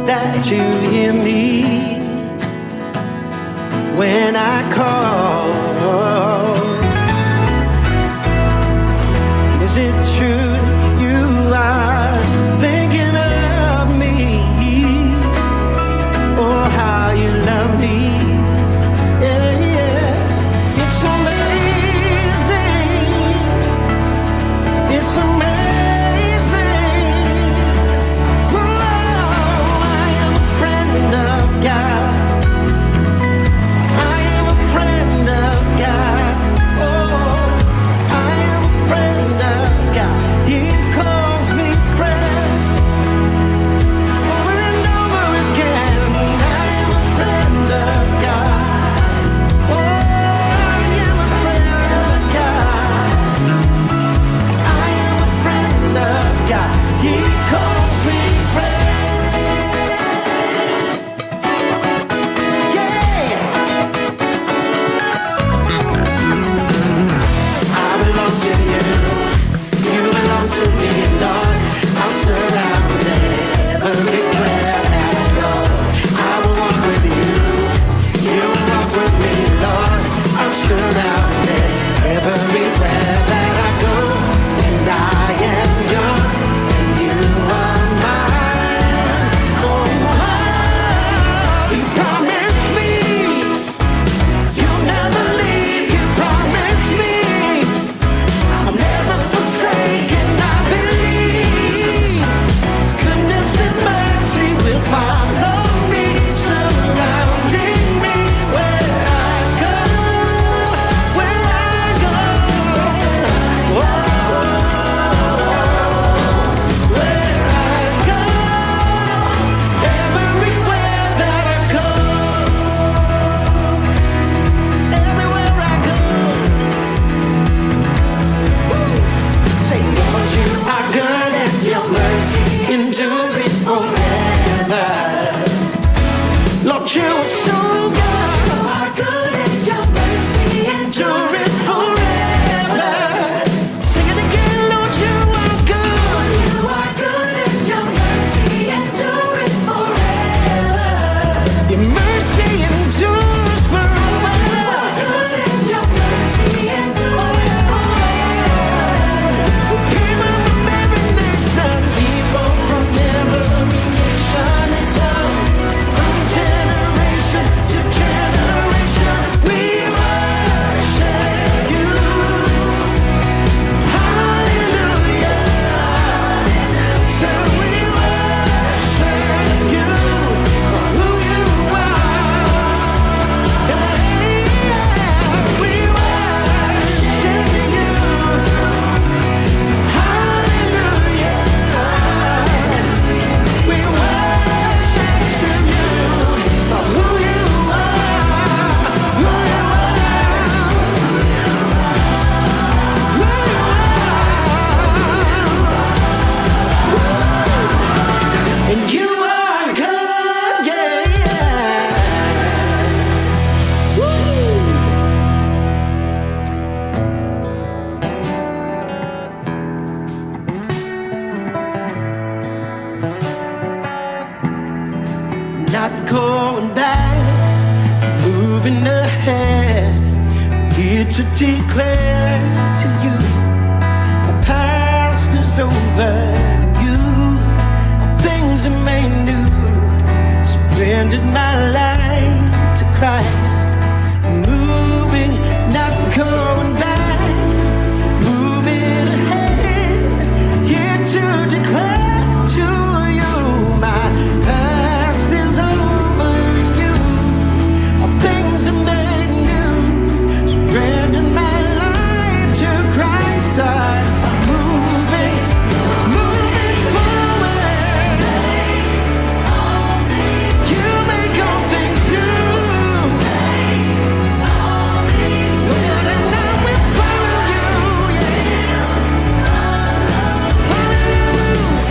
that you hear me when I call. Is it true that you are thinking of me? Oh, how you love me. Yeah, yeah. It's amazing. It's amazing. To declare to you, the past is over. You things are made new. Surrendered my life to Christ. Moving, not going back. Moving ahead. Here to declare to you, my past is over. You things are made new. Surrendered my life to Christ. I'm moving forward. You make all things new. Lord, and I will follow you, yeah. Follow you.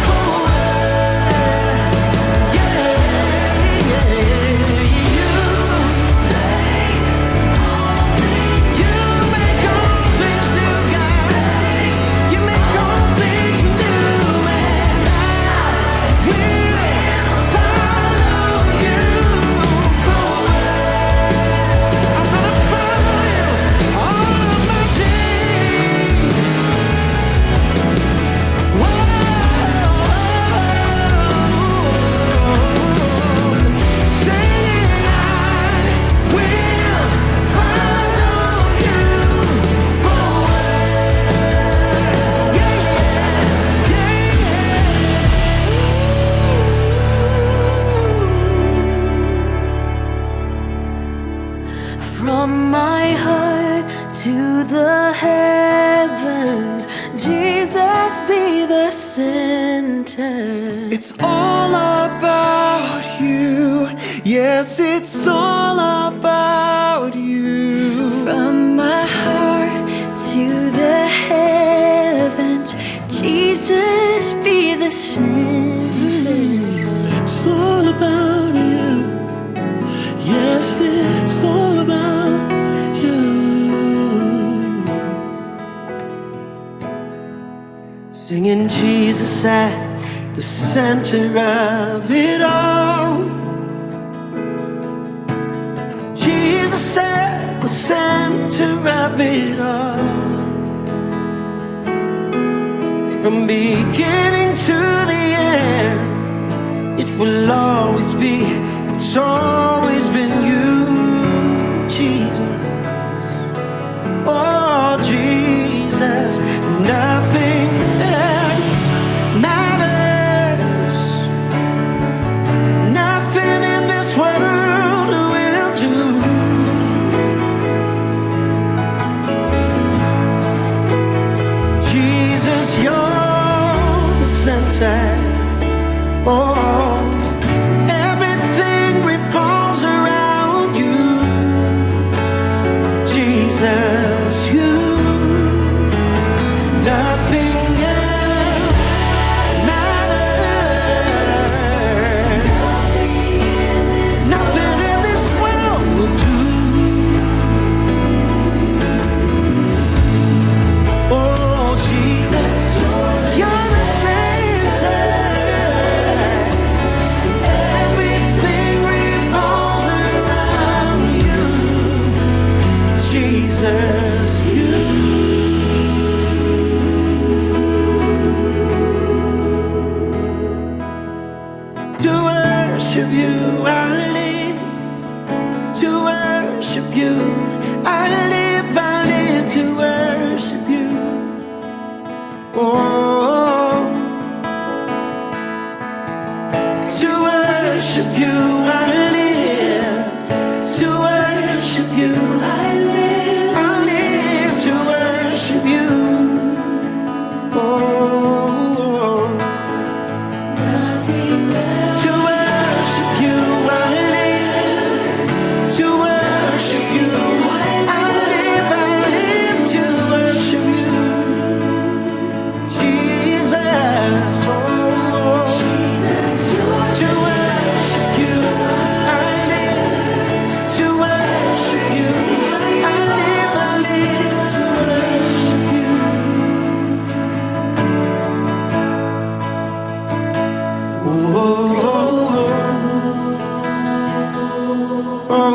Jesus. It's all about you. Yes, it's all about you. From my heart to the heavens, Jesus be the center. It's all about you. Yes, it's all about you. Singing Jesus at the center of it all. Jesus at the center of it all. From beginning to the end, it will always be, it's always been you, Jesus. Oh, Jesus, nothing else matters. Nothing in this world will do. Jesus, you're the center. Oh, everything revolves around you. Jesus, you. Nothing else matters. Nothing in this world will do. Oh, Jesus, you're the center. Everything revolves around you. Jesus, you. To worship you, I live. To worship you, I live to worship you. Oh, to worship you, I live. To worship you, I live to worship you. Oh, to worship you, I live. To worship you, I live to worship you. Jesus, oh, to worship you, I live to worship you. I live to worship you. Oh, oh, oh,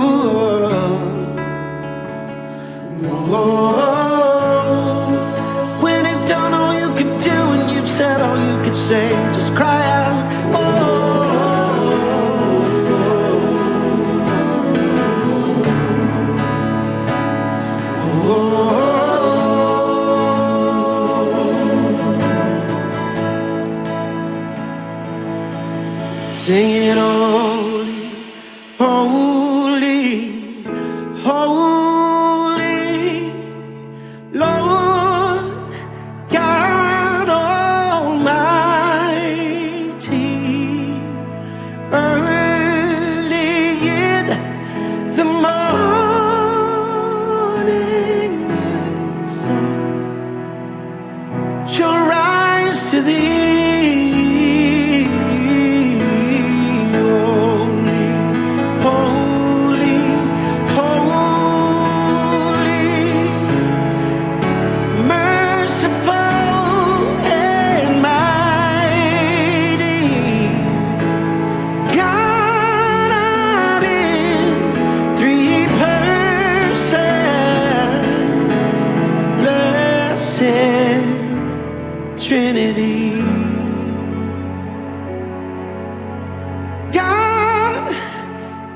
oh, oh. When you've done all you could do and you've said all you could say, just cry out. Oh, oh, oh, oh. Sing it holy, holy, holy, Lord God Almighty. Early in the morning, the sun shall rise to thee. Holy, holy, merciful and mighty, God in three persons, blessed Trinity. God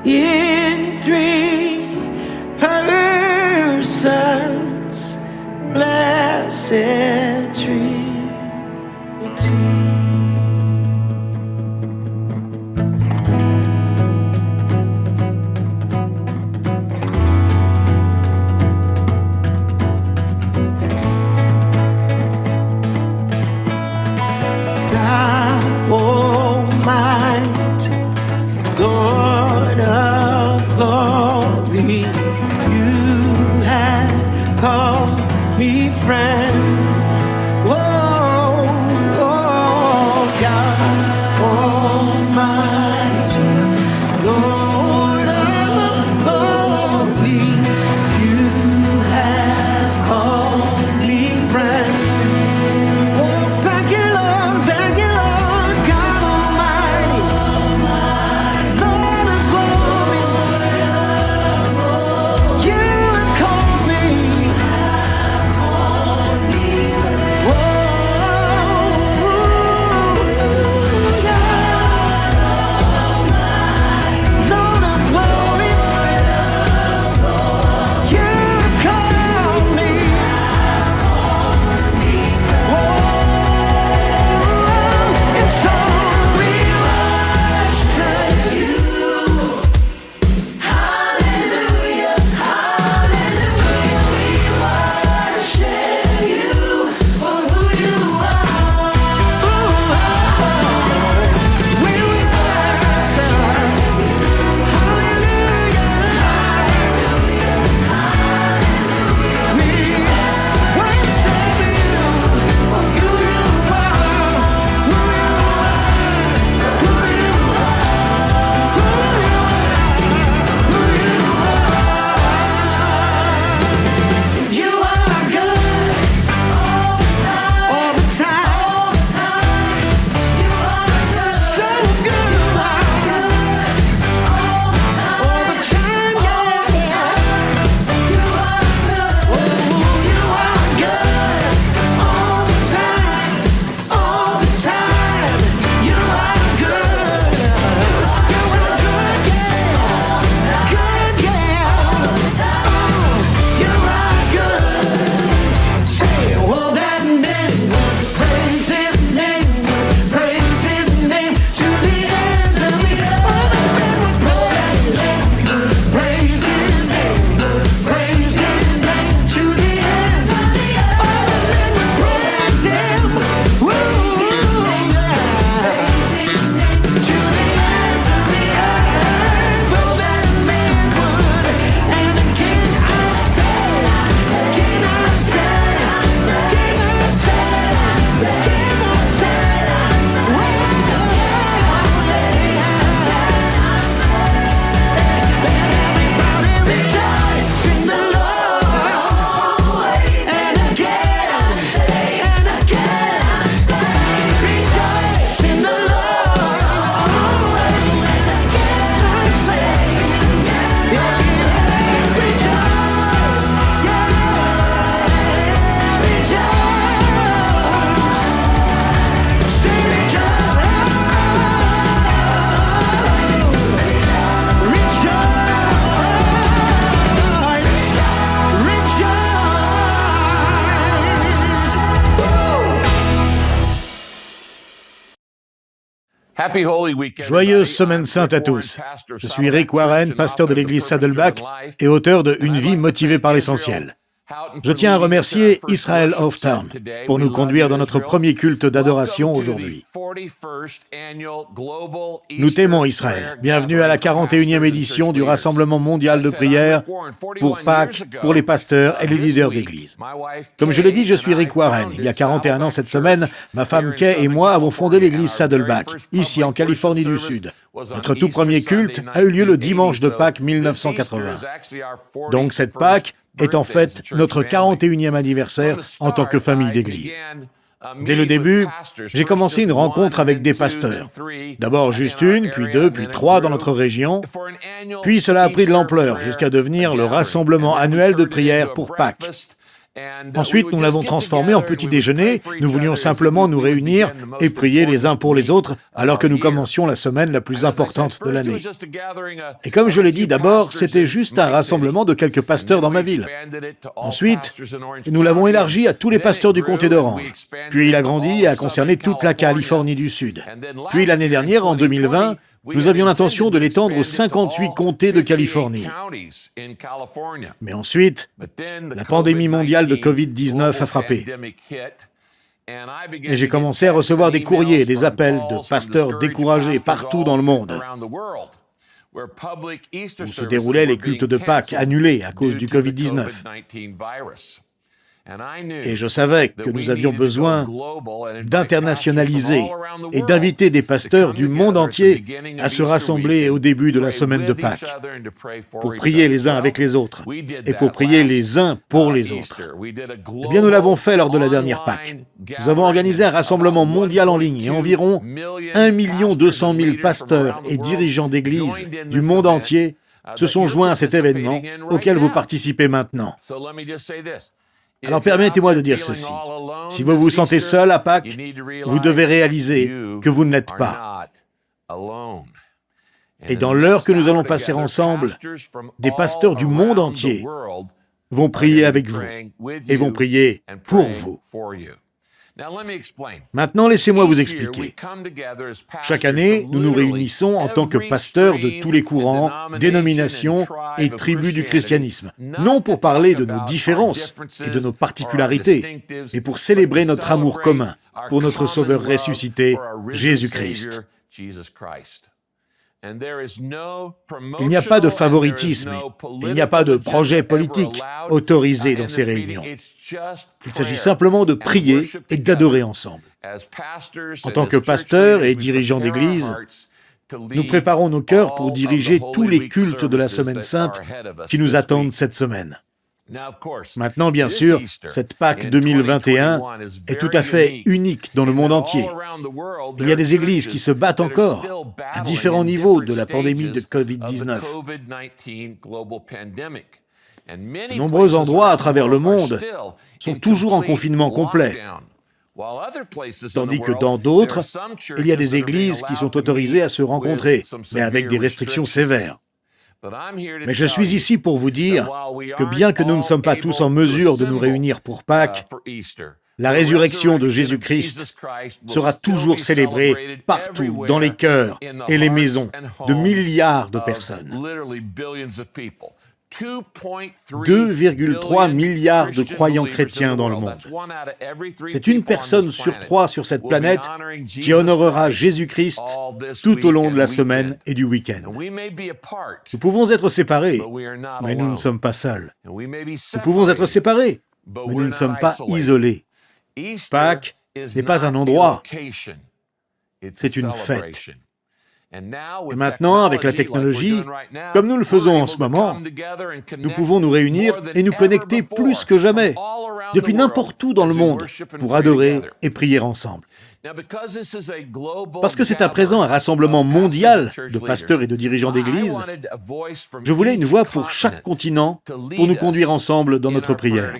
in three persons, blessed Trinity. God Joyeuse Semaine Sainte à tous. Je suis Rick Warren, pasteur de l'église Saddleback et auteur de Une vie motivée par l'essentiel. Je tiens à remercier Israel Houghton pour nous conduire dans notre premier culte d'adoration aujourd'hui. Nous t'aimons Israël. Bienvenue à la 41e édition du Rassemblement mondial de prière pour Pâques, pour les pasteurs et les leaders d'église. Comme je l'ai dit, je suis Rick Warren. Il y a 41 ans cette semaine, ma femme Kay et moi avons fondé l'église Saddleback, ici en Californie du Sud. Notre tout premier culte a eu lieu le dimanche de Pâques 1980. Donc cette Pâques est en fait notre 41e anniversaire en tant que famille d'église. Dès le début, j'ai commencé une rencontre avec des pasteurs. D'abord juste une, puis deux, puis trois dans notre région. Puis cela a pris de l'ampleur jusqu'à devenir le rassemblement annuel de prière pour Pâques. Ensuite, nous l'avons transformé en petit déjeuner. Nous voulions simplement nous réunir et prier les uns pour les autres alors que nous commencions la semaine la plus importante de l'année. Et comme je l'ai dit, d'abord, c'était juste un rassemblement de quelques pasteurs dans ma ville. Ensuite, nous l'avons élargi à tous les pasteurs du comté d'Orange. Puis il a grandi et a concerné toute la Californie du Sud. Puis l'année dernière, en 2020, nous avions l'intention de l'étendre aux 58 comtés de Californie. Mais ensuite, la pandémie mondiale de COVID-19 a frappé. Et j'ai commencé à recevoir des courriers et des appels de pasteurs découragés partout dans le monde, où se déroulaient les cultes de Pâques annulés à cause du COVID-19. Et je savais que nous avions besoin d'internationaliser et d'inviter des pasteurs du monde entier à se rassembler au début de la semaine de Pâques, pour prier les uns avec les autres et pour prier les uns pour les autres. Eh bien, nous l'avons fait lors de la dernière Pâques. Nous avons organisé un rassemblement mondial en ligne et environ 1 200 000 pasteurs et dirigeants d'église du monde entier se sont joints à cet événement auquel vous participez maintenant. Alors permettez-moi de dire ceci. Si vous vous sentez seul à Pâques, vous devez réaliser que vous ne l'êtes pas. Et dans l'heure que nous allons passer ensemble, des pasteurs du monde entier vont prier avec vous et vont prier pour vous. Maintenant, laissez-moi vous expliquer. Chaque année, nous nous réunissons en tant que pasteurs de tous les courants, dénominations et tribus du christianisme, non pour parler de nos différences et de nos particularités, mais pour célébrer notre amour commun pour notre Sauveur ressuscité, Jésus-Christ. Il n'y a pas de favoritisme, il n'y a pas de projet politique autorisé dans ces réunions. Il s'agit simplement de prier et d'adorer ensemble. En tant que pasteurs et dirigeants d'église, nous préparons nos cœurs pour diriger tous les cultes de la Semaine Sainte qui nous attendent cette semaine. Maintenant, bien sûr, cette Pâques 2021 est tout à fait unique dans le monde entier. Il y a des églises qui se battent encore à différents niveaux de la pandémie de COVID-19. De nombreux endroits à travers le monde sont toujours en confinement complet, tandis que dans d'autres, il y a des églises qui sont autorisées à se rencontrer, mais avec des restrictions sévères. Mais je suis ici pour vous dire que bien que nous ne sommes pas tous en mesure de nous réunir pour Pâques, la résurrection de Jésus-Christ sera toujours célébrée partout dans les cœurs et les maisons de milliards de personnes. 2,3 milliards de croyants chrétiens dans le monde. C'est une personne sur 3 sur cette planète qui honorera Jésus-Christ tout au long de la semaine et du week-end. Nous pouvons être séparés, mais nous ne sommes pas seuls. Nous pouvons être séparés, mais nous ne sommes pas isolés. Pâques n'est pas un endroit, c'est une fête. Et maintenant, avec la technologie, comme nous le faisons en ce moment, nous pouvons nous réunir et nous connecter plus que jamais, depuis n'importe où dans le monde, pour adorer et prier ensemble. Parce que c'est à présent un rassemblement mondial de pasteurs et de dirigeants d'église, je voulais une voix pour chaque continent pour nous conduire ensemble dans notre prière.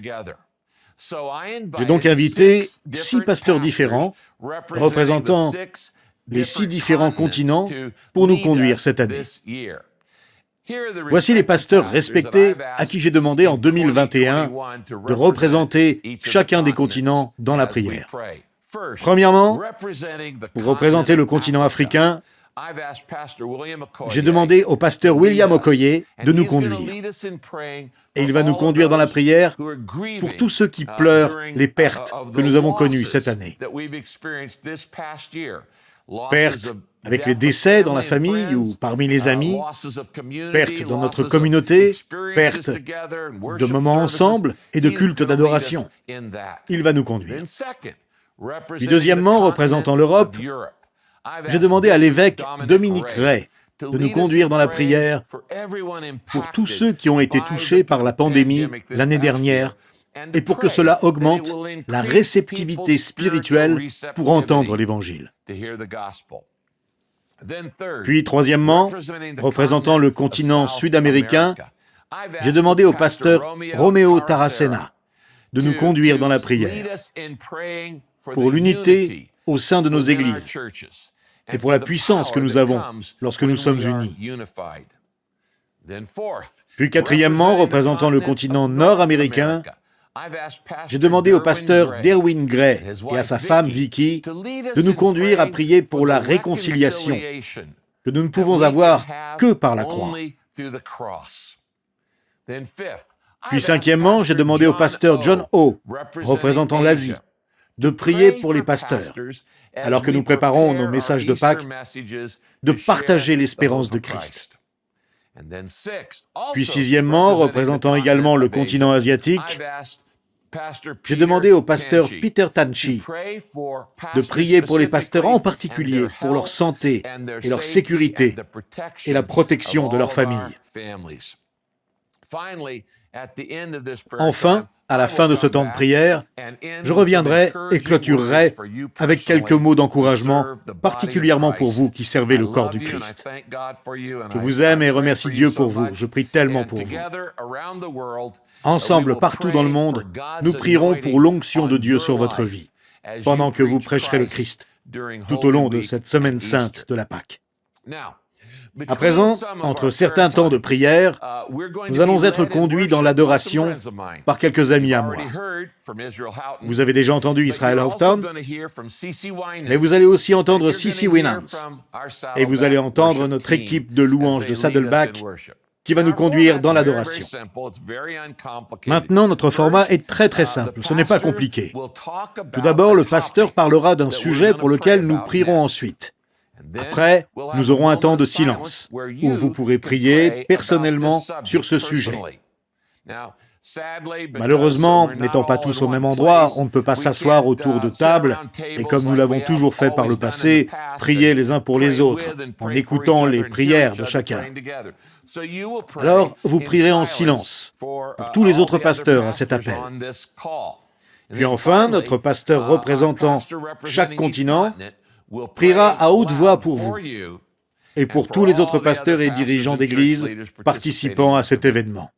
J'ai donc invité 6 pasteurs différents, représentant les 6 différents continents pour nous conduire cette année. Voici les pasteurs respectés à qui j'ai demandé en 2021 de représenter chacun des continents dans la prière. Premièrement, pour représenter le continent africain, j'ai demandé au pasteur William Okoye de nous conduire. Et il va nous conduire dans la prière pour tous ceux qui pleurent les pertes que nous avons connues cette année. Pertes avec les décès dans la famille ou parmi les amis, pertes dans notre communauté, pertes de moments ensemble et de cultes d'adoration. Il va nous conduire. Puis deuxièmement, représentant l'Europe, j'ai demandé à l'évêque Dominique Ray de nous conduire dans la prière pour tous ceux qui ont été touchés par la pandémie l'année dernière et pour que cela augmente la réceptivité spirituelle pour entendre l'Évangile. Puis troisièmement, représentant le continent sud-américain, j'ai demandé au pasteur Romeo Taracena de nous conduire dans la prière pour l'unité au sein de nos églises et pour la puissance que nous avons lorsque nous sommes unis. Puis quatrièmement, représentant le continent nord-américain, j'ai demandé au pasteur Derwin Gray et à sa femme Vicky de nous conduire à prier pour la réconciliation que nous ne pouvons avoir que par la croix. Puis cinquièmement, j'ai demandé au pasteur John O, représentant l'Asie, de prier pour les pasteurs, alors que nous préparons nos messages de Pâques, de partager l'espérance de Christ. Puis sixièmement, représentant également le continent asiatique, j'ai demandé au pasteur Peter Tanchi de prier pour les pasteurs, en particulier pour leur santé et leur sécurité et la protection de leur famille. Enfin, à la fin de ce temps de prière, je reviendrai et clôturerai avec quelques mots d'encouragement, particulièrement pour vous qui servez le corps du Christ. Je vous aime et remercie Dieu pour vous. Je prie tellement pour vous. Ensemble, partout dans le monde, nous prierons pour l'onction de Dieu sur votre vie, pendant que vous prêcherez le Christ, tout au long de cette semaine sainte de la Pâque. À présent, entre certains temps de prière, nous allons être conduits dans l'adoration par quelques amis à moi. Vous avez déjà entendu Israel Houghton, mais vous allez aussi entendre CeCe Winans, et vous allez entendre notre équipe de louanges de Saddleback qui va nous conduire dans l'adoration. Maintenant, notre format est très simple, ce n'est pas compliqué. Tout d'abord, le pasteur parlera d'un sujet pour lequel nous prierons ensuite. Après, nous aurons un temps de silence, où vous pourrez prier personnellement sur ce sujet. Malheureusement, n'étant pas tous au même endroit, on ne peut pas s'asseoir autour de tables et, comme nous l'avons toujours fait par le passé, prier les uns pour les autres, en écoutant les prières de chacun. Alors, vous prierez en silence pour tous les autres pasteurs à cet appel. Puis enfin, notre pasteur représentant chaque continent priera à haute voix pour vous et pour tous les autres pasteurs et dirigeants d'église participant à cet événement.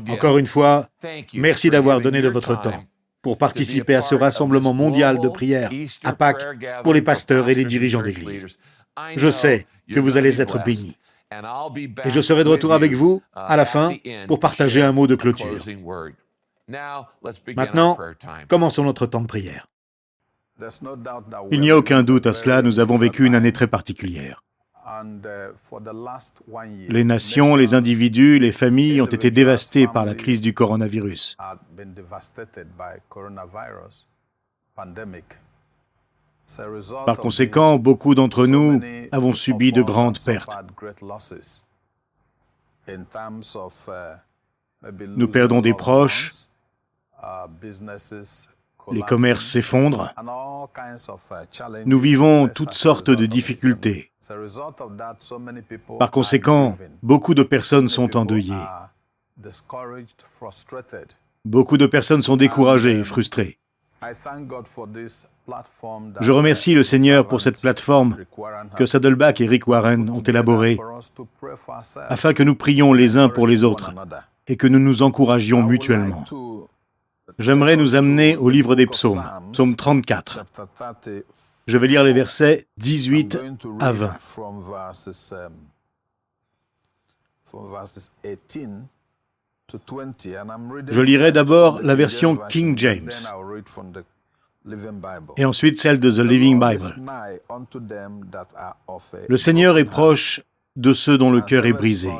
Encore une fois, merci d'avoir donné de votre temps pour participer à ce rassemblement mondial de prière à Pâques pour les pasteurs et les dirigeants d'église. Je sais que vous allez être bénis. Et je serai de retour avec vous à la fin pour partager un mot de clôture. Maintenant, commençons notre temps de prière. Il n'y a aucun doute à cela, nous avons vécu une année très particulière. Les nations, les individus, les familles ont été dévastés par la crise du coronavirus. Par conséquent, beaucoup d'entre nous avons subi de grandes pertes. Nous perdons des proches, les commerces s'effondrent, nous vivons toutes sortes de difficultés. Par conséquent, beaucoup de personnes sont endeuillées. Beaucoup de personnes sont découragées et frustrées. Je remercie le Seigneur pour cette plateforme que Saddleback et Rick Warren ont élaborée afin que nous prions les uns pour les autres et que nous nous encouragions mutuellement. J'aimerais nous amener au livre des psaumes, psaume 34. Je vais lire les versets 18 à 20. Je lirai d'abord la version King James. Et ensuite celle de The Living Bible. Le Seigneur est proche de ceux dont le cœur est brisé.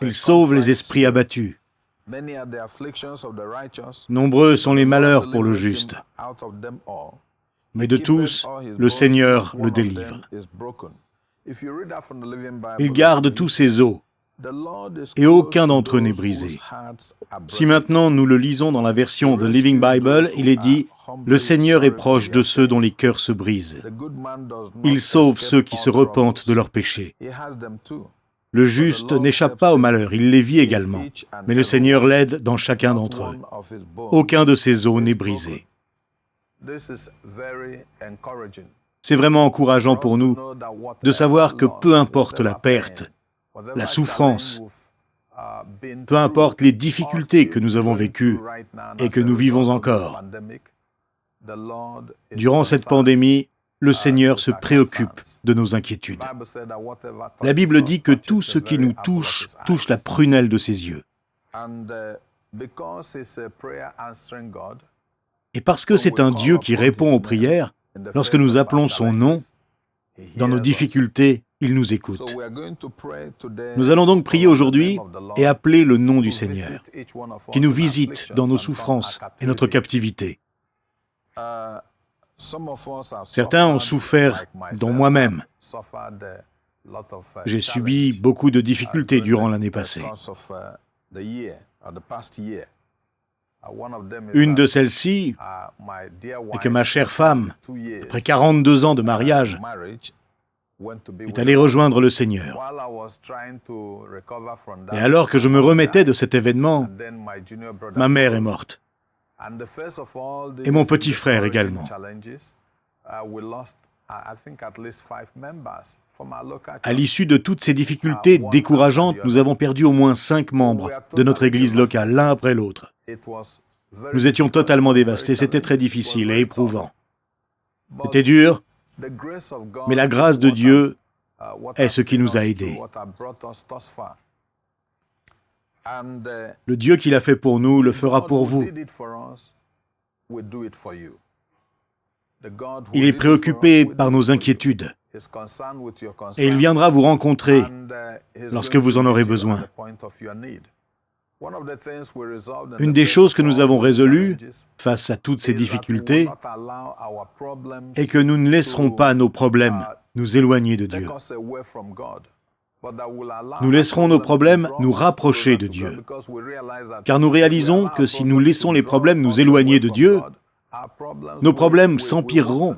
Il sauve les esprits abattus. Nombreux sont les malheurs pour le juste, mais de tous, le Seigneur le délivre. Il garde tous ses os, et aucun d'entre eux n'est brisé. Si maintenant nous le lisons dans la version The Living Bible, il est dit « Le Seigneur est proche de ceux dont les cœurs se brisent. Il sauve ceux qui se repentent de leurs péchés. » Le juste n'échappe pas au malheur, il les vit également, mais le Seigneur l'aide dans chacun d'entre eux. Aucun de ses os n'est brisé. C'est vraiment encourageant pour nous de savoir que peu importe la perte, la souffrance, peu importe les difficultés que nous avons vécues et que nous vivons encore, durant cette pandémie, le Seigneur se préoccupe de nos inquiétudes. La Bible dit que tout ce qui nous touche, touche la prunelle de ses yeux. Et parce que c'est un Dieu qui répond aux prières, lorsque nous appelons son nom, dans nos difficultés, il nous écoute. Nous allons donc prier aujourd'hui et appeler le nom du Seigneur, qui nous visite dans nos souffrances et notre captivité. Certains ont souffert, dont moi-même. J'ai subi beaucoup de difficultés durant l'année passée. Une de celles-ci est que ma chère femme, après 42 ans de mariage, est allée rejoindre le Seigneur. Et alors que je me remettais de cet événement, ma mère est morte. Et mon petit frère également. À l'issue de toutes ces difficultés décourageantes, nous avons perdu au moins 5 membres de notre église locale, l'un après l'autre. Nous étions totalement dévastés, c'était très difficile et éprouvant. C'était dur, mais la grâce de Dieu est ce qui nous a aidés. Le Dieu qui l'a fait pour nous le fera pour vous. Il est préoccupé par nos inquiétudes et il viendra vous rencontrer lorsque vous en aurez besoin. Une des choses que nous avons résolues face à toutes ces difficultés est que nous ne laisserons pas nos problèmes nous éloigner de Dieu. Nous laisserons nos problèmes nous rapprocher de Dieu, car nous réalisons que si nous laissons les problèmes nous éloigner de Dieu, nos problèmes s'empireront.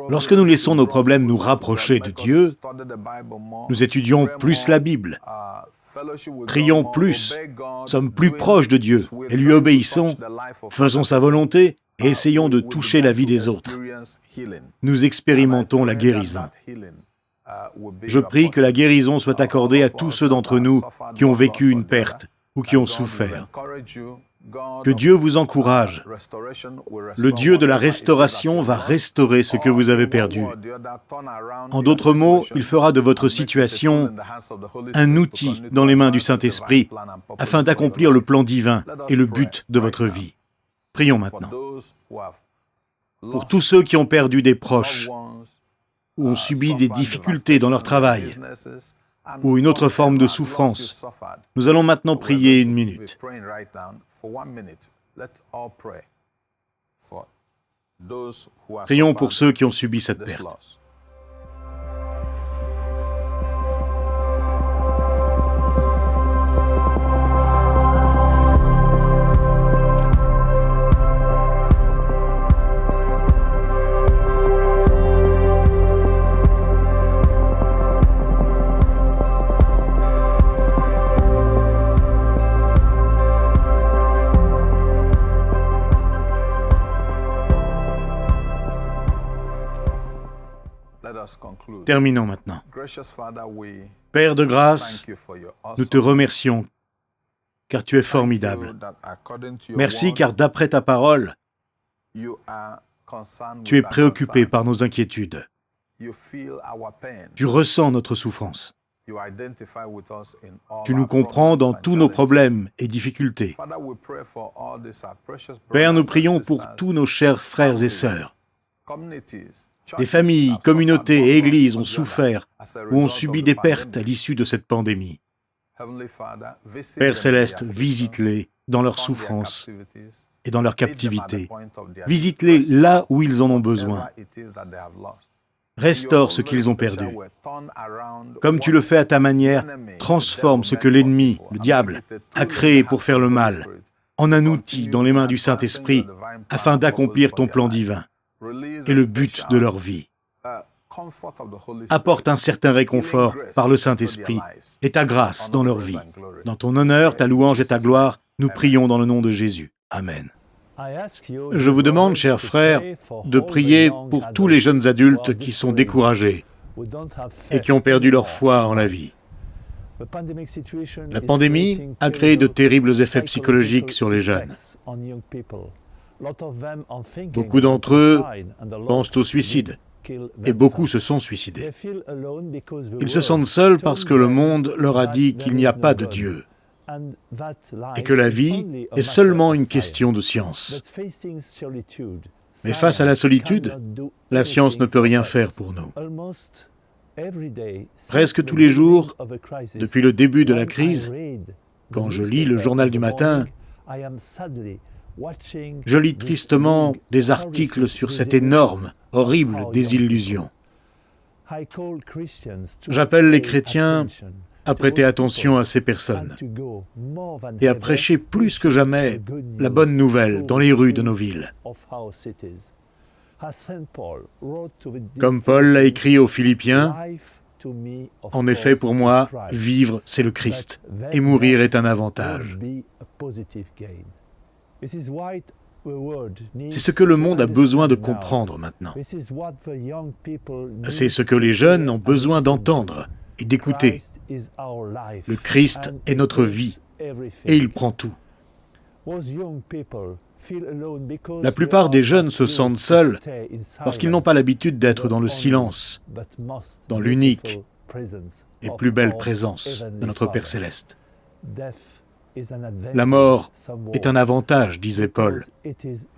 Lorsque nous laissons nos problèmes nous rapprocher de Dieu, nous étudions plus la Bible, prions plus, sommes plus proches de Dieu et lui obéissons, faisons sa volonté et essayons de toucher la vie des autres. Nous expérimentons la guérison. Je prie que la guérison soit accordée à tous ceux d'entre nous qui ont vécu une perte ou qui ont souffert. Que Dieu vous encourage. Le Dieu de la restauration va restaurer ce que vous avez perdu. En d'autres mots, il fera de votre situation un outil dans les mains du Saint-Esprit afin d'accomplir le plan divin et le but de votre vie. Prions maintenant. Pour tous ceux qui ont perdu des proches, ou ont subi des difficultés dans leur travail, ou une autre forme de souffrance, nous allons maintenant prier 1 minute. Prions pour ceux qui ont subi cette perte. Terminons maintenant. Père de grâce, nous te remercions, car tu es formidable. Merci, car d'après ta parole, tu es préoccupé par nos inquiétudes. Tu ressens notre souffrance. Tu nous comprends dans tous nos problèmes et difficultés. Père, nous prions pour tous nos chers frères et sœurs. Des familles, communautés et églises ont souffert ou ont subi des pertes à l'issue de cette pandémie. Père Céleste, visite-les dans leur souffrance et dans leur captivité. Visite-les là où ils en ont besoin. Restaure ce qu'ils ont perdu. Comme tu le fais à ta manière, transforme ce que l'ennemi, le diable, a créé pour faire le mal, en un outil dans les mains du Saint-Esprit, afin d'accomplir ton plan divin et le but de leur vie. Apporte un certain réconfort par le Saint-Esprit et ta grâce dans leur vie. Dans ton honneur, ta louange et ta gloire, nous prions dans le nom de Jésus. Amen. Je vous demande, chers frères, de prier pour tous les jeunes adultes qui sont découragés et qui ont perdu leur foi en la vie. La pandémie a créé de terribles effets psychologiques sur les jeunes. Beaucoup d'entre eux pensent au suicide, et beaucoup se sont suicidés. Ils se sentent seuls parce que le monde leur a dit qu'il n'y a pas de Dieu, et que la vie est seulement une question de science. Mais face à la solitude, la science ne peut rien faire pour nous. Presque tous les jours, depuis le début de la crise, quand je lis le journal du matin, je lis tristement des articles sur cette énorme, horrible désillusion. J'appelle les chrétiens à prêter attention à ces personnes et à prêcher plus que jamais la bonne nouvelle dans les rues de nos villes. Comme Paul l'a écrit aux Philippiens, « En effet, pour moi, vivre, c'est le Christ, et mourir est un avantage. » C'est ce que le monde a besoin de comprendre maintenant. C'est ce que les jeunes ont besoin d'entendre et d'écouter. Le Christ est notre vie, et il prend tout. La plupart des jeunes se sentent seuls parce qu'ils n'ont pas l'habitude d'être dans le silence, dans l'unique et plus belle présence de notre Père Céleste. La mort est un avantage, disait Paul,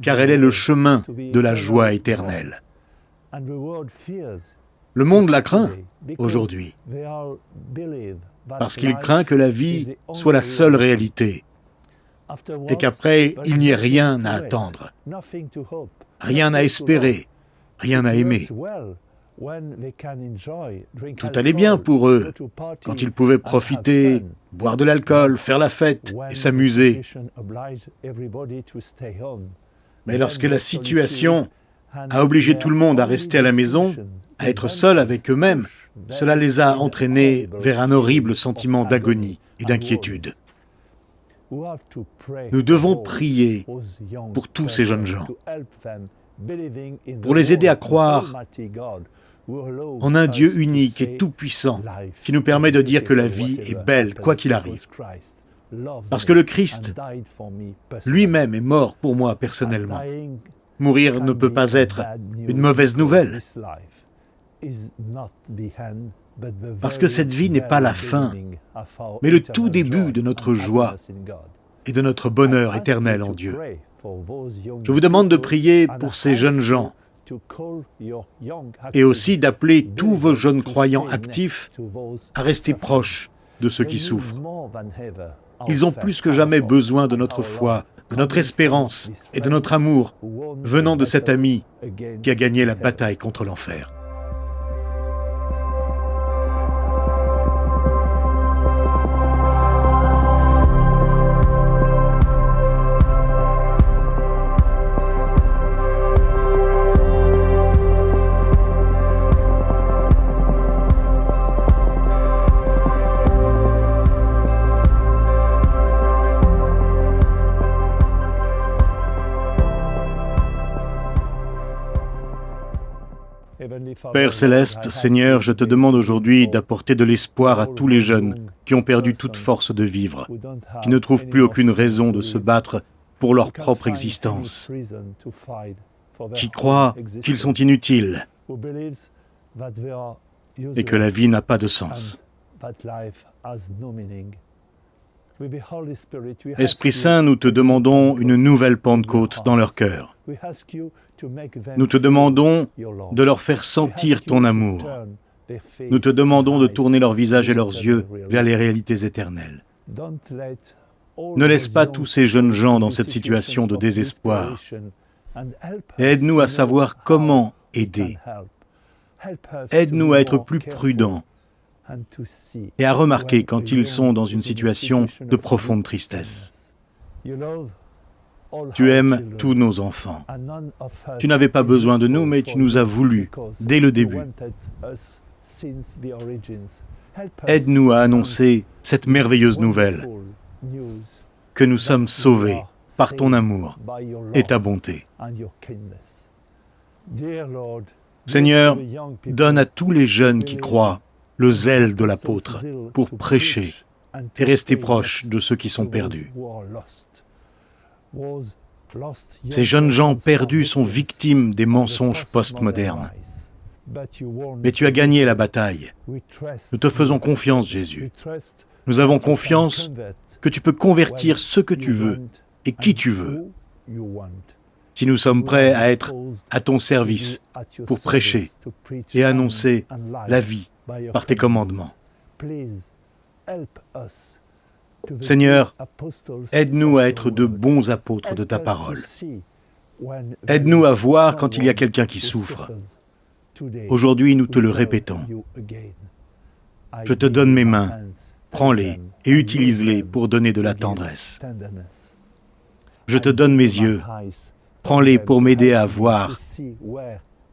car elle est le chemin de la joie éternelle. Le monde la craint aujourd'hui, parce qu'il craint que la vie soit la seule réalité, et qu'après, il n'y ait rien à attendre, rien à espérer, rien à aimer. Tout allait bien pour eux, quand ils pouvaient profiter, boire de l'alcool, faire la fête et s'amuser. Mais lorsque la situation a obligé tout le monde à rester à la maison, à être seuls avec eux-mêmes, cela les a entraînés vers un horrible sentiment d'agonie et d'inquiétude. Nous devons prier pour tous ces jeunes gens, pour les aider à croire en un Dieu unique et tout-puissant qui nous permet de dire que la vie est belle quoi qu'il arrive. Parce que le Christ lui-même est mort pour moi personnellement. Mourir ne peut pas être une mauvaise nouvelle. Parce que cette vie n'est pas la fin, mais le tout début de notre joie et de notre bonheur éternel en Dieu. Je vous demande de prier pour ces jeunes gens et aussi d'appeler tous vos jeunes croyants actifs à rester proches de ceux qui souffrent. Ils ont plus que jamais besoin de notre foi, de notre espérance et de notre amour venant de cet ami qui a gagné la bataille contre l'enfer. Père Céleste, Seigneur, je te demande aujourd'hui d'apporter de l'espoir à tous les jeunes qui ont perdu toute force de vivre, qui ne trouvent plus aucune raison de se battre pour leur propre existence, qui croient qu'ils sont inutiles et que la vie n'a pas de sens. Esprit Saint, nous te demandons une nouvelle Pentecôte dans leur cœur. Nous te demandons de leur faire sentir ton amour. Nous te demandons de tourner leur visage et leurs yeux vers les réalités éternelles. Ne laisse pas tous ces jeunes gens dans cette situation de désespoir. Aide-nous à savoir comment aider. Aide-nous à être plus prudents et à remarquer quand ils sont dans une situation de profonde tristesse. Tu aimes tous nos enfants. Tu n'avais pas besoin de nous, mais tu nous as voulu dès le début. Aide-nous à annoncer cette merveilleuse nouvelle, que nous sommes sauvés par ton amour et ta bonté. Seigneur, donne à tous les jeunes qui croient le zèle de l'apôtre pour prêcher et rester proche de ceux qui sont perdus. Ces jeunes gens perdus sont victimes des mensonges postmodernes. Mais tu as gagné la bataille. Nous te faisons confiance, Jésus. Nous avons confiance que tu peux convertir ce que tu veux et qui tu veux. Si nous sommes prêts à être à ton service pour prêcher et annoncer la vie par tes commandements. Seigneur, aide-nous à être de bons apôtres de ta parole. Aide-nous à voir quand il y a quelqu'un qui souffre. Aujourd'hui, nous te le répétons. Je te donne mes mains, prends-les et utilise-les pour donner de la tendresse. Je te donne mes yeux, prends-les pour m'aider à voir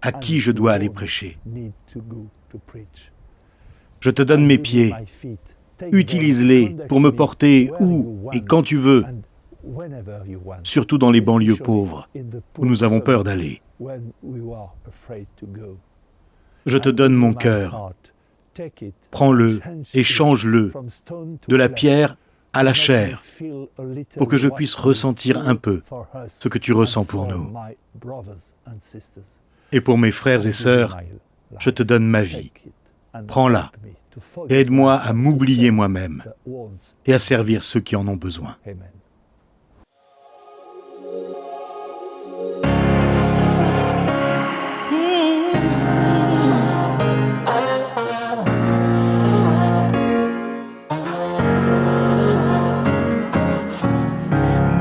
à qui je dois aller prêcher. Je te donne mes pieds, utilise-les pour me porter où et quand tu veux, surtout dans les banlieues pauvres, où nous avons peur d'aller. Je te donne mon cœur, prends-le et change-le de la pierre à la chair, pour que je puisse ressentir un peu ce que tu ressens pour nous. Et pour mes frères et sœurs, je te donne ma vie. Prends-la et aide-moi à m'oublier moi-même et à servir ceux qui en ont besoin.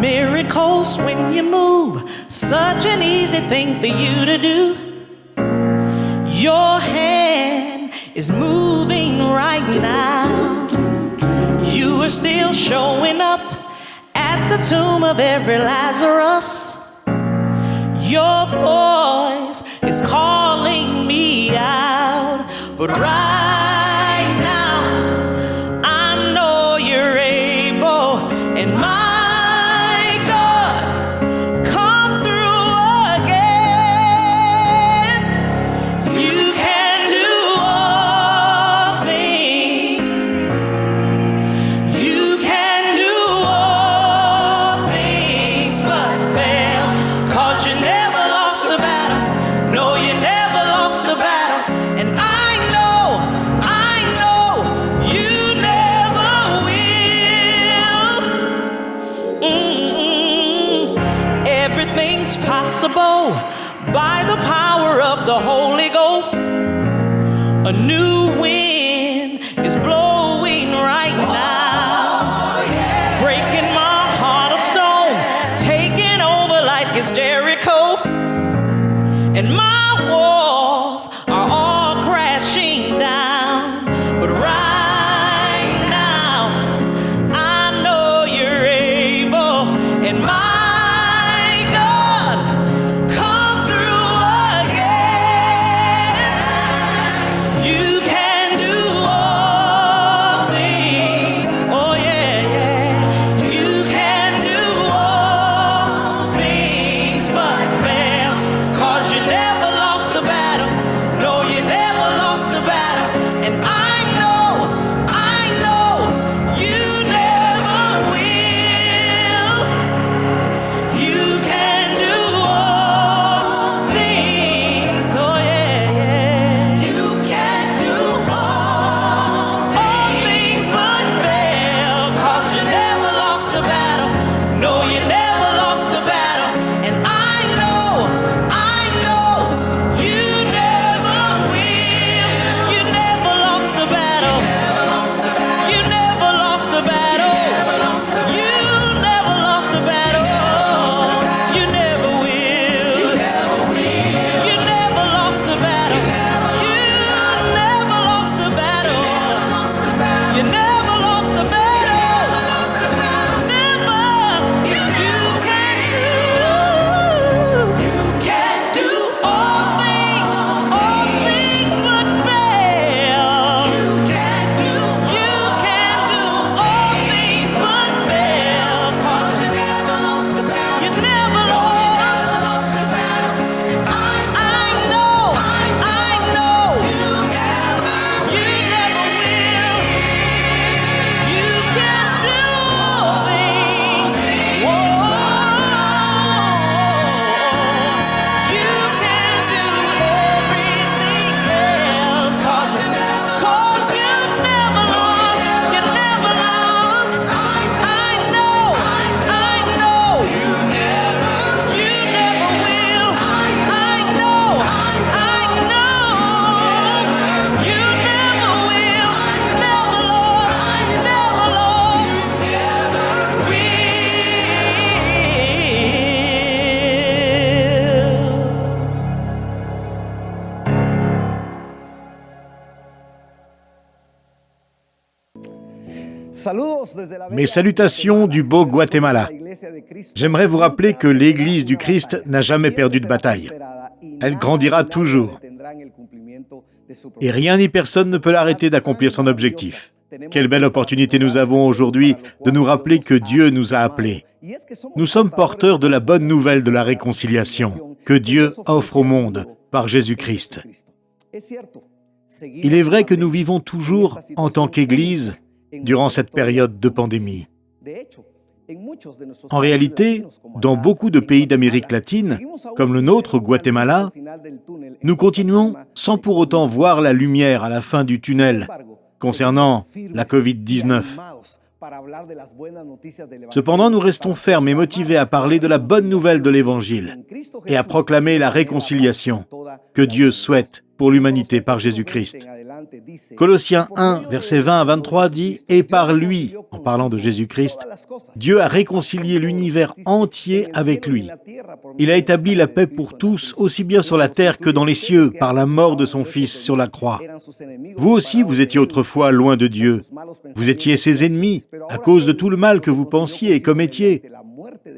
Miracles when you move, such an easy thing for you to do. Your hand is moving right now. You are still showing up at the tomb of every Lazarus. Your voice is calling me out, but right now I know you're able, and my possible by the power of the Holy Ghost. A new wind is blowing right now, breaking my heart of stone, taking over like it's Jericho, and my walls are all crashing down. But right now I know you're able, and my you can Mes salutations du beau Guatemala. J'aimerais vous rappeler que l'Église du Christ n'a jamais perdu de bataille. Elle grandira toujours. Et rien ni personne ne peut l'arrêter d'accomplir son objectif. Quelle belle opportunité nous avons aujourd'hui de nous rappeler que Dieu nous a appelés. Nous sommes porteurs de la bonne nouvelle de la réconciliation que Dieu offre au monde par Jésus-Christ. Il est vrai que nous vivons toujours en tant qu'Église durant cette période de pandémie. En réalité, dans beaucoup de pays d'Amérique latine, comme le nôtre, Guatemala, nous continuons sans pour autant voir la lumière à la fin du tunnel concernant la COVID-19. Cependant, nous restons fermes et motivés à parler de la bonne nouvelle de l'Évangile et à proclamer la réconciliation que Dieu souhaite pour l'humanité par Jésus-Christ. Colossiens 1, versets 20 à 23 dit « Et par lui, en parlant de Jésus-Christ, Dieu a réconcilié l'univers entier avec lui. Il a établi la paix pour tous, aussi bien sur la terre que dans les cieux, par la mort de son Fils sur la croix. Vous aussi, vous étiez autrefois loin de Dieu. Vous étiez ses ennemis, à cause de tout le mal que vous pensiez et commettiez.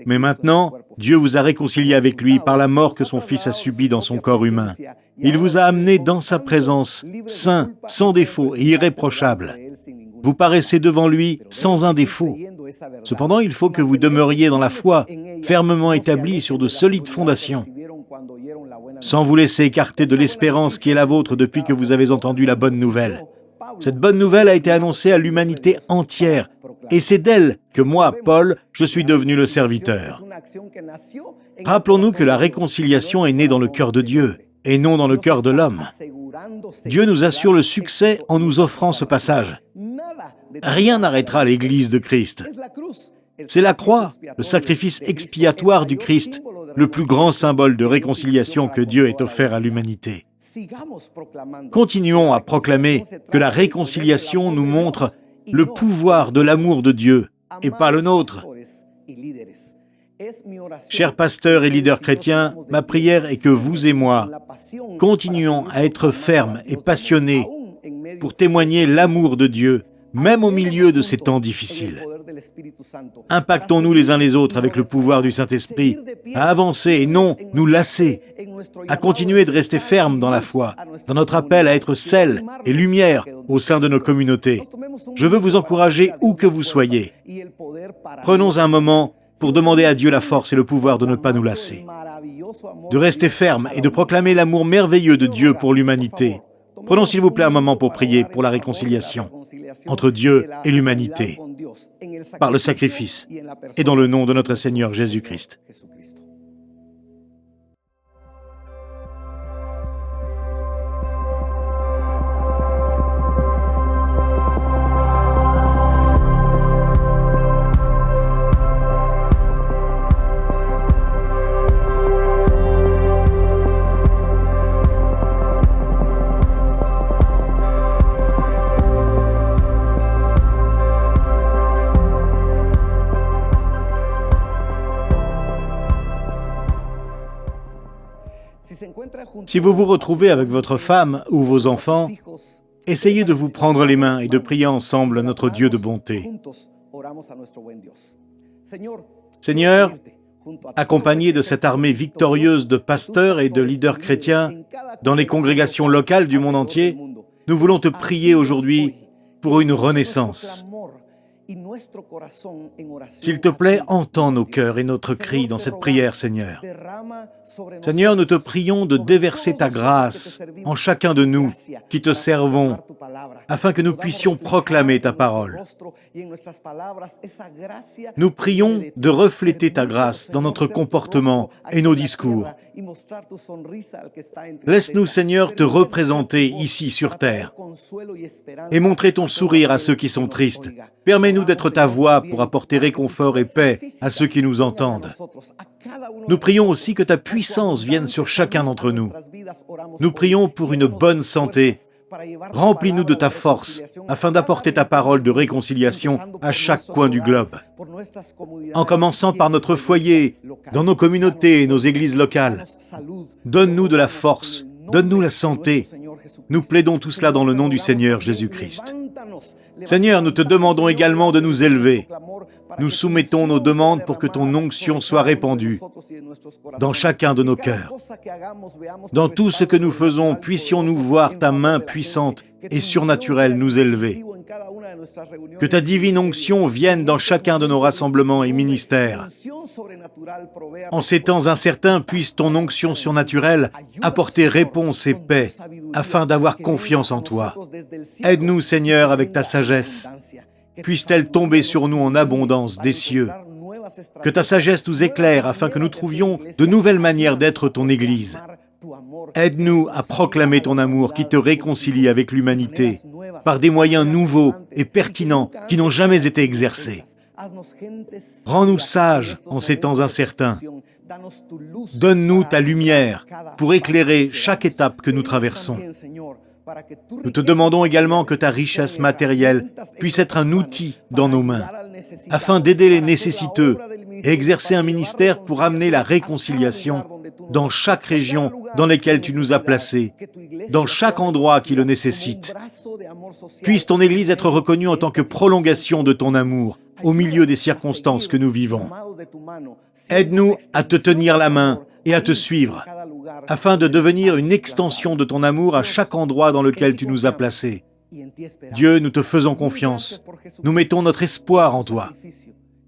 Mais maintenant, Dieu vous a réconcilié avec lui par la mort que son Fils a subie dans son corps humain. Il vous a amené dans sa présence, saint, sans défaut et irréprochable. Vous paraissez devant lui sans un défaut. Cependant, il faut que vous demeuriez dans la foi, fermement établie sur de solides fondations, sans vous laisser écarter de l'espérance qui est la vôtre depuis que vous avez entendu la bonne nouvelle. Cette bonne nouvelle a été annoncée à l'humanité entière, et c'est d'elle que moi, Paul, je suis devenu le serviteur. Rappelons-nous que la réconciliation est née dans le cœur de Dieu, et non dans le cœur de l'homme. Dieu nous assure le succès en nous offrant ce passage. Rien n'arrêtera l'Église de Christ. C'est la croix, le sacrifice expiatoire du Christ, le plus grand symbole de réconciliation que Dieu ait offert à l'humanité. Continuons à proclamer que la réconciliation nous montre le pouvoir de l'amour de Dieu et pas le nôtre. Chers pasteurs et leaders chrétiens, ma prière est que vous et moi continuions à être fermes et passionnés pour témoigner l'amour de Dieu, même au milieu de ces temps difficiles. Impactons-nous les uns les autres avec le pouvoir du Saint-Esprit, à avancer et non nous lasser, à continuer de rester fermes dans la foi, dans notre appel à être sel et lumière au sein de nos communautés. Je veux vous encourager où que vous soyez. Prenons un moment pour demander à Dieu la force et le pouvoir de ne pas nous lasser, de rester fermes et de proclamer l'amour merveilleux de Dieu pour l'humanité. Prenons s'il vous plaît un moment pour prier pour la réconciliation entre Dieu et l'humanité, par le sacrifice et dans le nom de notre Seigneur Jésus-Christ. Si vous vous retrouvez avec votre femme ou vos enfants, essayez de vous prendre les mains et de prier ensemble à notre Dieu de bonté. Seigneur, accompagné de cette armée victorieuse de pasteurs et de leaders chrétiens dans les congrégations locales du monde entier, nous voulons te prier aujourd'hui pour une renaissance. S'il te plaît, entends nos cœurs et notre cri dans cette prière, Seigneur. Seigneur, nous te prions de déverser ta grâce en chacun de nous qui te servons, afin que nous puissions proclamer ta parole. Nous prions de refléter ta grâce dans notre comportement et nos discours. Laisse-nous, Seigneur, te représenter ici sur terre et montrer ton sourire à ceux qui sont tristes. Permets-nous d'être ta voix pour apporter réconfort et paix à ceux qui nous entendent. Nous prions aussi que ta puissance vienne sur chacun d'entre nous. Nous prions pour une bonne santé. Remplis-nous de ta force, afin d'apporter ta parole de réconciliation à chaque coin du globe. En commençant par notre foyer, dans nos communautés et nos églises locales. Donne-nous de la force, donne-nous la santé. Nous plaidons tout cela dans le nom du Seigneur Jésus-Christ. Seigneur, nous te demandons également de nous élever. Nous soumettons nos demandes pour que ton onction soit répandue dans chacun de nos cœurs. Dans tout ce que nous faisons, puissions-nous voir ta main puissante et surnaturelle nous élever. Que ta divine onction vienne dans chacun de nos rassemblements et ministères. En ces temps incertains, puisse ton onction surnaturelle apporter réponse et paix, afin d'avoir confiance en toi. Aide-nous, Seigneur, avec ta sagesse. Puisse-t-elle tomber sur nous en abondance des cieux. Que ta sagesse nous éclaire afin que nous trouvions de nouvelles manières d'être ton Église. Aide-nous à proclamer ton amour qui te réconcilie avec l'humanité par des moyens nouveaux et pertinents qui n'ont jamais été exercés. Rends-nous sages en ces temps incertains. Donne-nous ta lumière pour éclairer chaque étape que nous traversons. Nous te demandons également que ta richesse matérielle puisse être un outil dans nos mains, afin d'aider les nécessiteux et exercer un ministère pour amener la réconciliation dans chaque région dans laquelle tu nous as placés, dans chaque endroit qui le nécessite. Puisse ton Église être reconnue en tant que prolongation de ton amour au milieu des circonstances que nous vivons. Aide-nous à te tenir la main et à te suivre, afin de devenir une extension de ton amour à chaque endroit dans lequel tu nous as placés. Dieu, nous te faisons confiance. Nous mettons notre espoir en toi.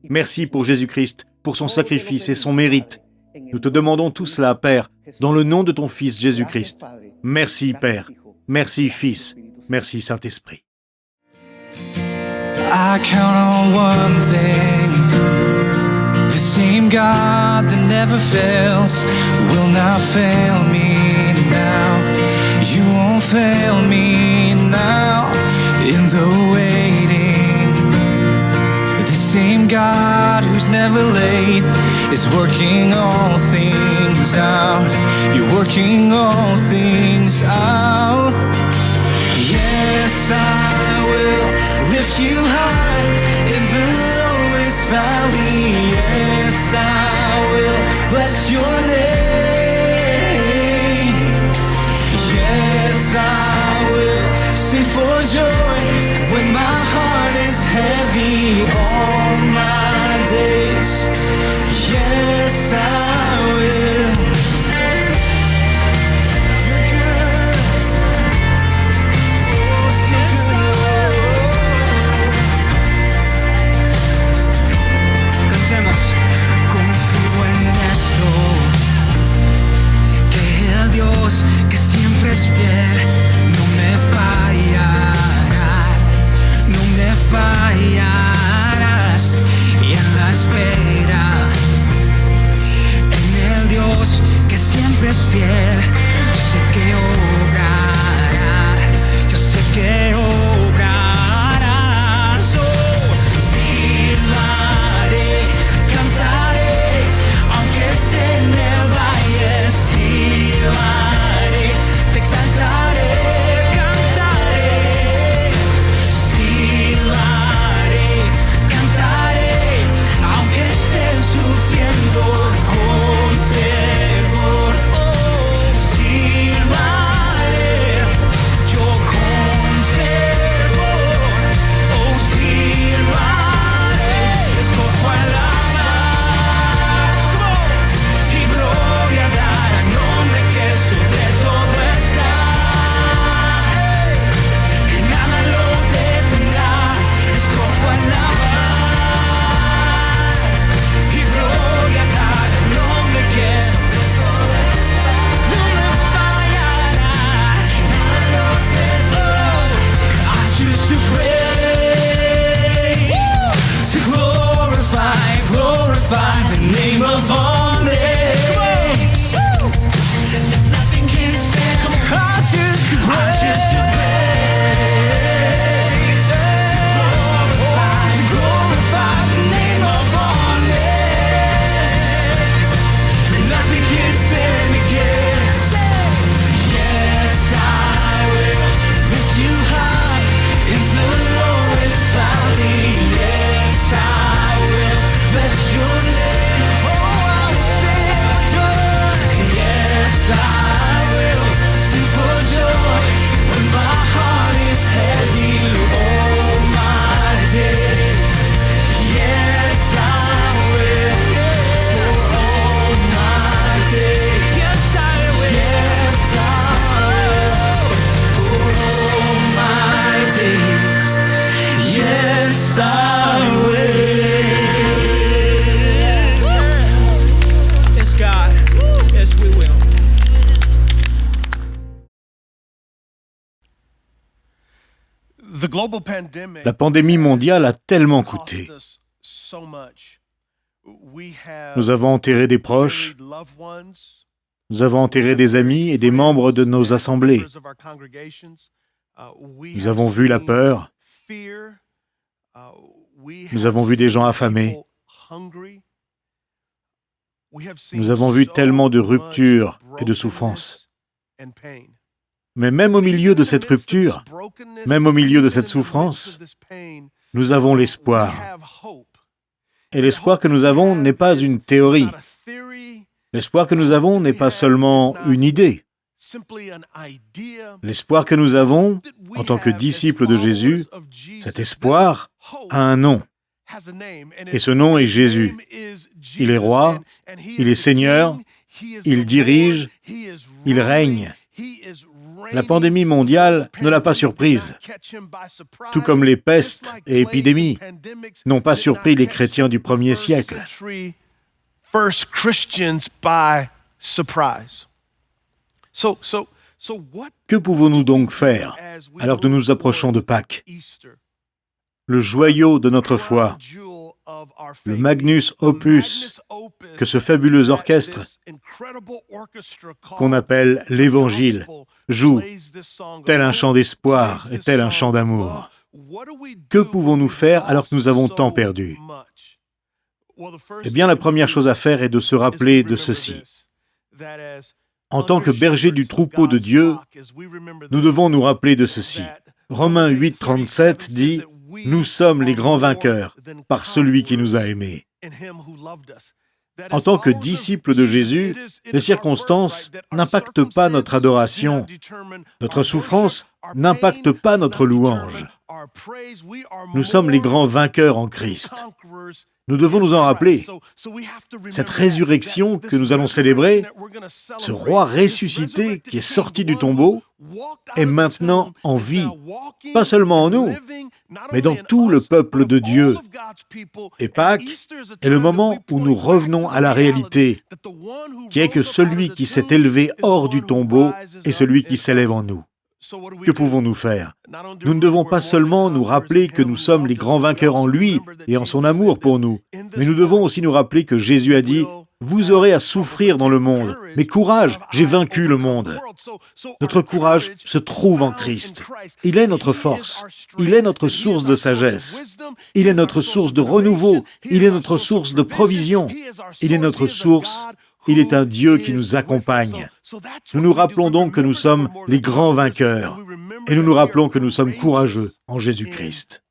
Merci pour Jésus-Christ, pour son sacrifice et son mérite. Nous te demandons tout cela, Père, dans le nom de ton Fils Jésus-Christ. Merci, Père. Merci, Fils. Merci, Saint-Esprit. I count on one thing. The same God that never fails will not fail me now. You won't fail me now in the waiting. The same God who's never late is working all things out. You're working all things out. Yes, I will lift you high in the lowest valley. Yes, I will bless your name. Yes, I will sing for joy when my heart is heavy all my days. Yes, I will. You're good. Oh, so good. Cantemos. Confío en esto, que el Dios que siempre es fiel no me fallará, no me fallarás, y en la espera La pandémie mondiale a tellement coûté. Nous avons enterré des proches, nous avons enterré des amis et des membres de nos assemblées. Nous avons vu la peur, nous avons vu des gens affamés, nous avons vu tellement de ruptures et de souffrances. Mais même au milieu de cette rupture, même au milieu de cette souffrance, nous avons l'espoir. Et l'espoir que nous avons n'est pas une théorie. L'espoir que nous avons n'est pas seulement une idée. L'espoir que nous avons, en tant que disciples de Jésus, cet espoir a un nom. Et ce nom est Jésus. Il est roi, il est Seigneur, il dirige, il règne. La pandémie mondiale ne l'a pas surprise, tout comme les pestes et épidémies n'ont pas surpris les chrétiens du 1er siècle. Que pouvons-nous donc faire alors que nous nous approchons de Pâques? Le joyau de notre foi, le magnus opus que ce fabuleux orchestre qu'on appelle l'Évangile joue, tel un chant d'espoir et tel un chant d'amour. Que pouvons-nous faire alors que nous avons tant perdu? Eh bien, la première chose à faire est de se rappeler de ceci. En tant que bergers du troupeau de Dieu, nous devons nous rappeler de ceci. Romains 8, 37 dit « Nous sommes les grands vainqueurs par celui qui nous a aimés ». En tant que disciples de Jésus, les circonstances n'impactent pas notre adoration. Notre souffrance n'impacte pas notre louange. Nous sommes les grands vainqueurs en Christ. Nous devons nous en rappeler. Cette résurrection que nous allons célébrer, ce roi ressuscité qui est sorti du tombeau, est maintenant en vie, pas seulement en nous, mais dans tout le peuple de Dieu. Et Pâques est le moment où nous revenons à la réalité, qui est que celui qui s'est élevé hors du tombeau est celui qui s'élève en nous. Que pouvons-nous faire? Nous ne devons pas seulement nous rappeler que nous sommes les grands vainqueurs en lui et en son amour pour nous, mais nous devons aussi nous rappeler que Jésus a dit « Vous aurez à souffrir dans le monde, mais courage, j'ai vaincu le monde ». Notre courage se trouve en Christ. Il est notre force, il est notre source de sagesse, il est notre source de renouveau, il est notre source de provision, il est notre source. Il est un Dieu qui nous accompagne. Nous nous rappelons donc que nous sommes les grands vainqueurs et nous nous rappelons que nous sommes courageux en Jésus-Christ.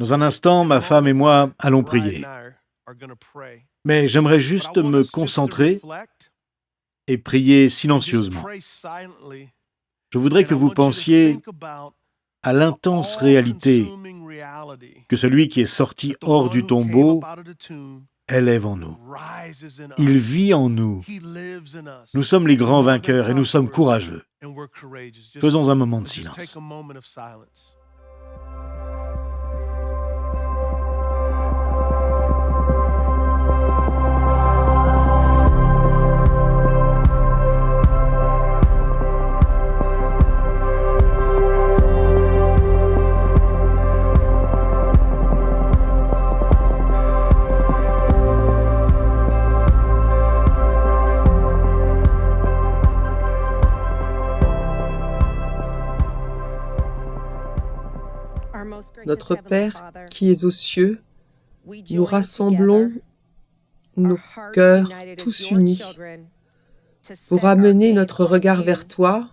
Dans un instant, ma femme et moi allons prier. Mais j'aimerais juste me concentrer et prier silencieusement. Je voudrais que vous pensiez à l'intense réalité que celui qui est sorti hors du tombeau élève en nous. Il vit en nous. Nous sommes les grands vainqueurs et nous sommes courageux. Faisons un moment de silence. Notre Père qui es aux cieux, nous rassemblons nos cœurs tous unis pour amener notre regard vers toi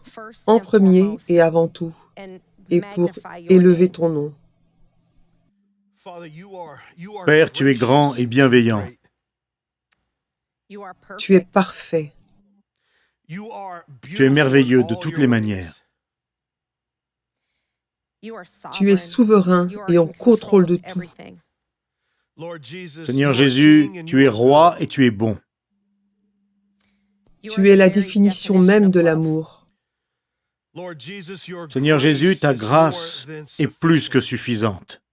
en premier et avant tout, et pour élever ton nom. Père, tu es grand et bienveillant. Tu es parfait. Tu es merveilleux de toutes les manières. Tu es souverain et en contrôle de tout. Seigneur Jésus, tu es roi et tu es bon. Tu es la définition même de l'amour. Seigneur Jésus, ta grâce est plus que suffisante.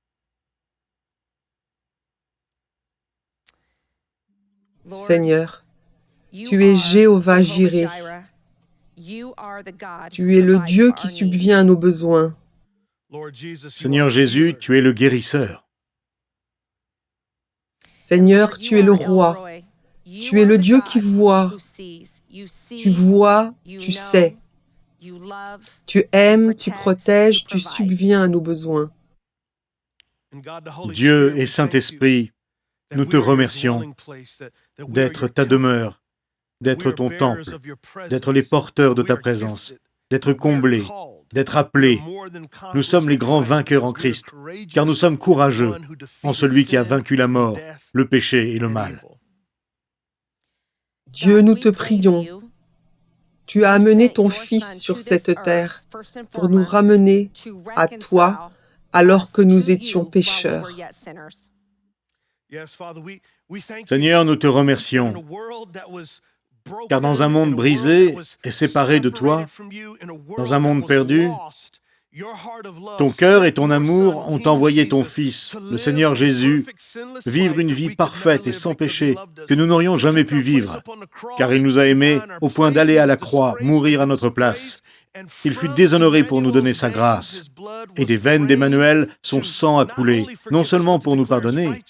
Seigneur, tu es Jéhovah Jireh. Tu es le Dieu qui subvient à nos besoins. Seigneur Jésus, tu es le guérisseur. Seigneur, tu es le roi. Tu es le Dieu qui voit. Tu vois, tu sais. Tu aimes, tu protèges, tu subviens à nos besoins. Dieu et Saint-Esprit, nous te remercions d'être ta demeure, d'être ton temple, d'être les porteurs de ta présence, d'être comblés, d'être appelés. Nous sommes les grands vainqueurs en Christ, car nous sommes courageux en celui qui a vaincu la mort, le péché et le mal. Dieu, nous te prions. Tu as amené ton Fils sur cette terre pour nous ramener à toi alors que nous étions pécheurs. Seigneur, nous te remercions, car dans un monde brisé et séparé de toi, dans un monde perdu, ton cœur et ton amour ont envoyé ton Fils, le Seigneur Jésus, vivre une vie parfaite et sans péché que nous n'aurions jamais pu vivre, car il nous a aimés au point d'aller à la croix, mourir à notre place. Il fut déshonoré pour nous donner sa grâce, et des veines d'Emmanuel, son sang a coulé, non seulement pour nous pardonner,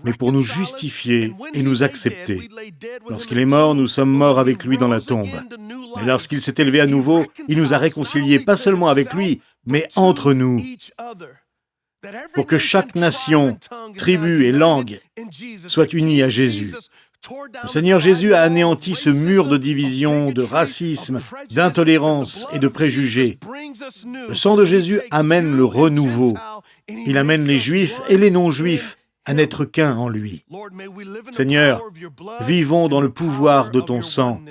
mais pour nous justifier et nous accepter. Lorsqu'il est mort, nous sommes morts avec lui dans la tombe. Mais lorsqu'il s'est élevé à nouveau, il nous a réconciliés pas seulement avec lui, mais entre nous, pour que chaque nation, tribu et langue soit unie à Jésus. Le Seigneur Jésus a anéanti ce mur de division, de racisme, d'intolérance et de préjugés. Le sang de Jésus amène le renouveau. Il amène les Juifs et les non-Juifs à n'être qu'un en lui. Seigneur, vivons dans le pouvoir de ton sang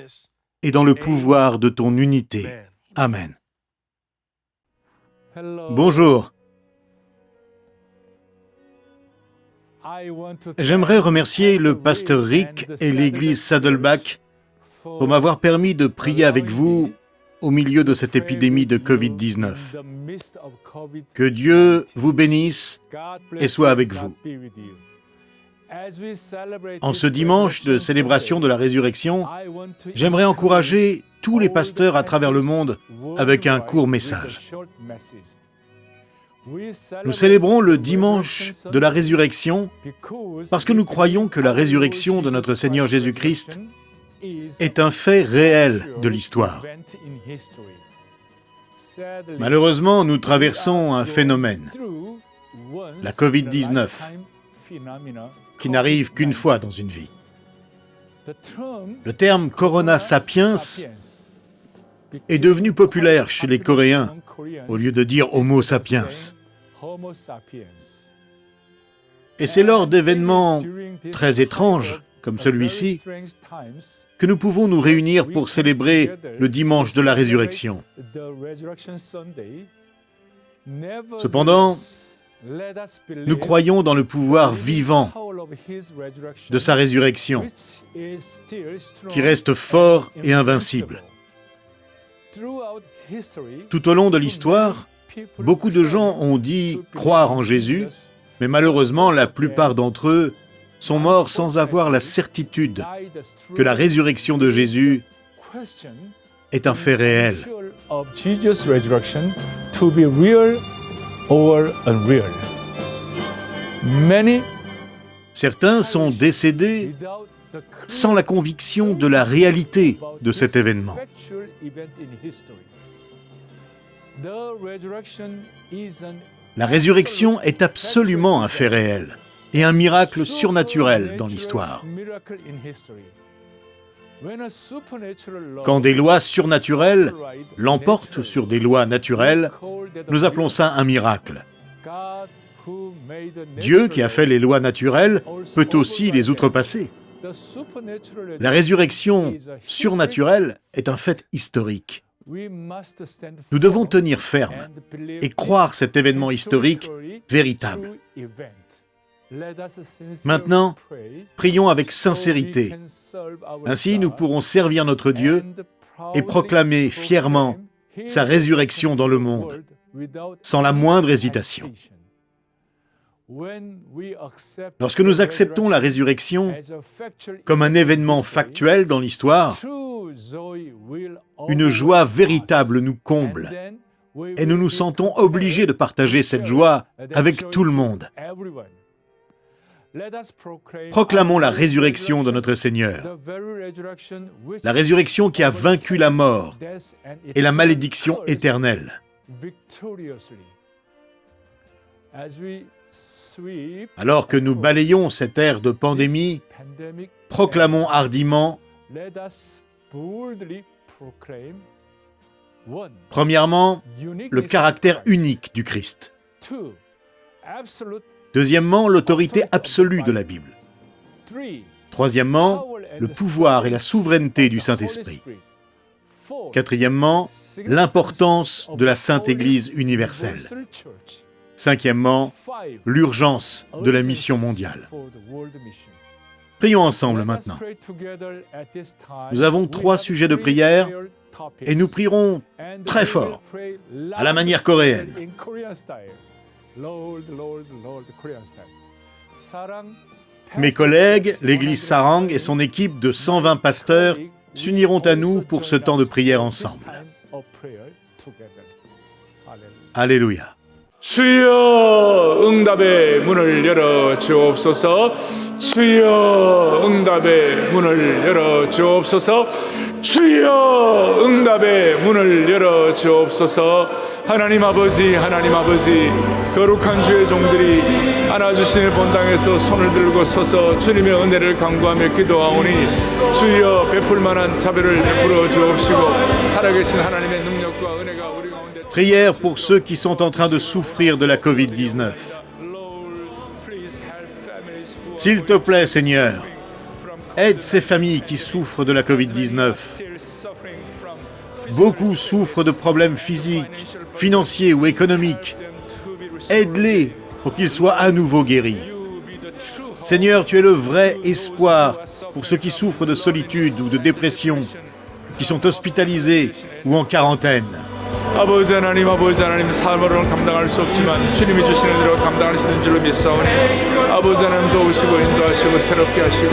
et dans le pouvoir de ton unité. Amen. Bonjour. J'aimerais remercier le pasteur Rick et l'église Saddleback pour m'avoir permis de prier avec vous au milieu de cette épidémie de Covid-19. Que Dieu vous bénisse et soit avec vous. En ce dimanche de célébration de la résurrection, j'aimerais encourager tous les pasteurs à travers le monde avec un court message. Nous célébrons le dimanche de la résurrection parce que nous croyons que la résurrection de notre Seigneur Jésus-Christ est un fait réel de l'histoire. Malheureusement, nous traversons un phénomène, la Covid-19, qui n'arrive qu'une fois dans une vie. Le terme « Corona Sapiens » est devenu populaire chez les Coréens, au lieu de dire « Homo sapiens ». Et c'est lors d'événements très étranges, comme celui-ci, que nous pouvons nous réunir pour célébrer le dimanche de la résurrection. Cependant, nous croyons dans le pouvoir vivant de sa résurrection, qui reste fort et invincible. Tout au long de l'histoire, beaucoup de gens ont dit croire en Jésus, mais malheureusement, la plupart d'entre eux sont morts sans avoir la certitude que la résurrection de Jésus est un fait réel. Certains sont décédés sans la conviction de la réalité de cet événement. La résurrection est absolument un fait réel et un miracle surnaturel dans l'histoire. Quand des lois surnaturelles l'emportent sur des lois naturelles, nous appelons ça un miracle. Dieu, qui a fait les lois naturelles, peut aussi les outrepasser. La résurrection surnaturelle est un fait historique. Nous devons tenir ferme et croire cet événement historique véritable. Maintenant, prions avec sincérité. Ainsi, nous pourrons servir notre Dieu et proclamer fièrement sa résurrection dans le monde, sans la moindre hésitation. Lorsque nous acceptons la résurrection comme un événement factuel dans l'histoire, une joie véritable nous comble et nous nous sentons obligés de partager cette joie avec tout le monde. Proclamons la résurrection de notre Seigneur, la résurrection qui a vaincu la mort et la malédiction éternelle. Alors que nous balayons cette ère de pandémie, proclamons hardiment, premièrement, le caractère unique du Christ. Deuxièmement, l'autorité absolue de la Bible. Troisièmement, le pouvoir et la souveraineté du Saint-Esprit. Quatrièmement, l'importance de la Sainte Église universelle. Cinquièmement, l'urgence de la mission mondiale. Prions ensemble maintenant. Nous avons 3 sujets de prière et nous prierons très fort, à la manière coréenne. Mes collègues, l'Église Sarang et son équipe de 120 pasteurs s'uniront à nous pour ce temps de prière ensemble. Alléluia. 주여 응답의 문을 열어 주옵소서. 주여 응답의 문을 열어 주옵소서. 주여 응답의 문을 열어 주옵소서. 하나님 아버지 거룩한 주의 종들이 안아주시는 본당에서 손을 들고 서서 주님의 은혜를 간구하며 기도하오니 주여 베풀 만한 자비를 베풀어 주옵시고 살아계신 하나님의 능력과 은혜가 우리 가운데 Prière pour ceux qui sont en train de souffrir de la Covid-19. S'il te plaît, Seigneur, aide ces familles qui souffrent de la Covid-19. Beaucoup souffrent de problèmes physiques, financiers ou économiques. Aide-les pour qu'ils soient à nouveau guéris. Seigneur, tu es le vrai espoir pour ceux qui souffrent de solitude ou de dépression, qui sont hospitalisés ou en quarantaine. 아버지 하나님 삶으로는 감당할 수 없지만 주님이 주시는 대로 감당할 수 있는 줄로 믿사오니 아버지 하나님 도우시고 인도하시고 새롭게 하시고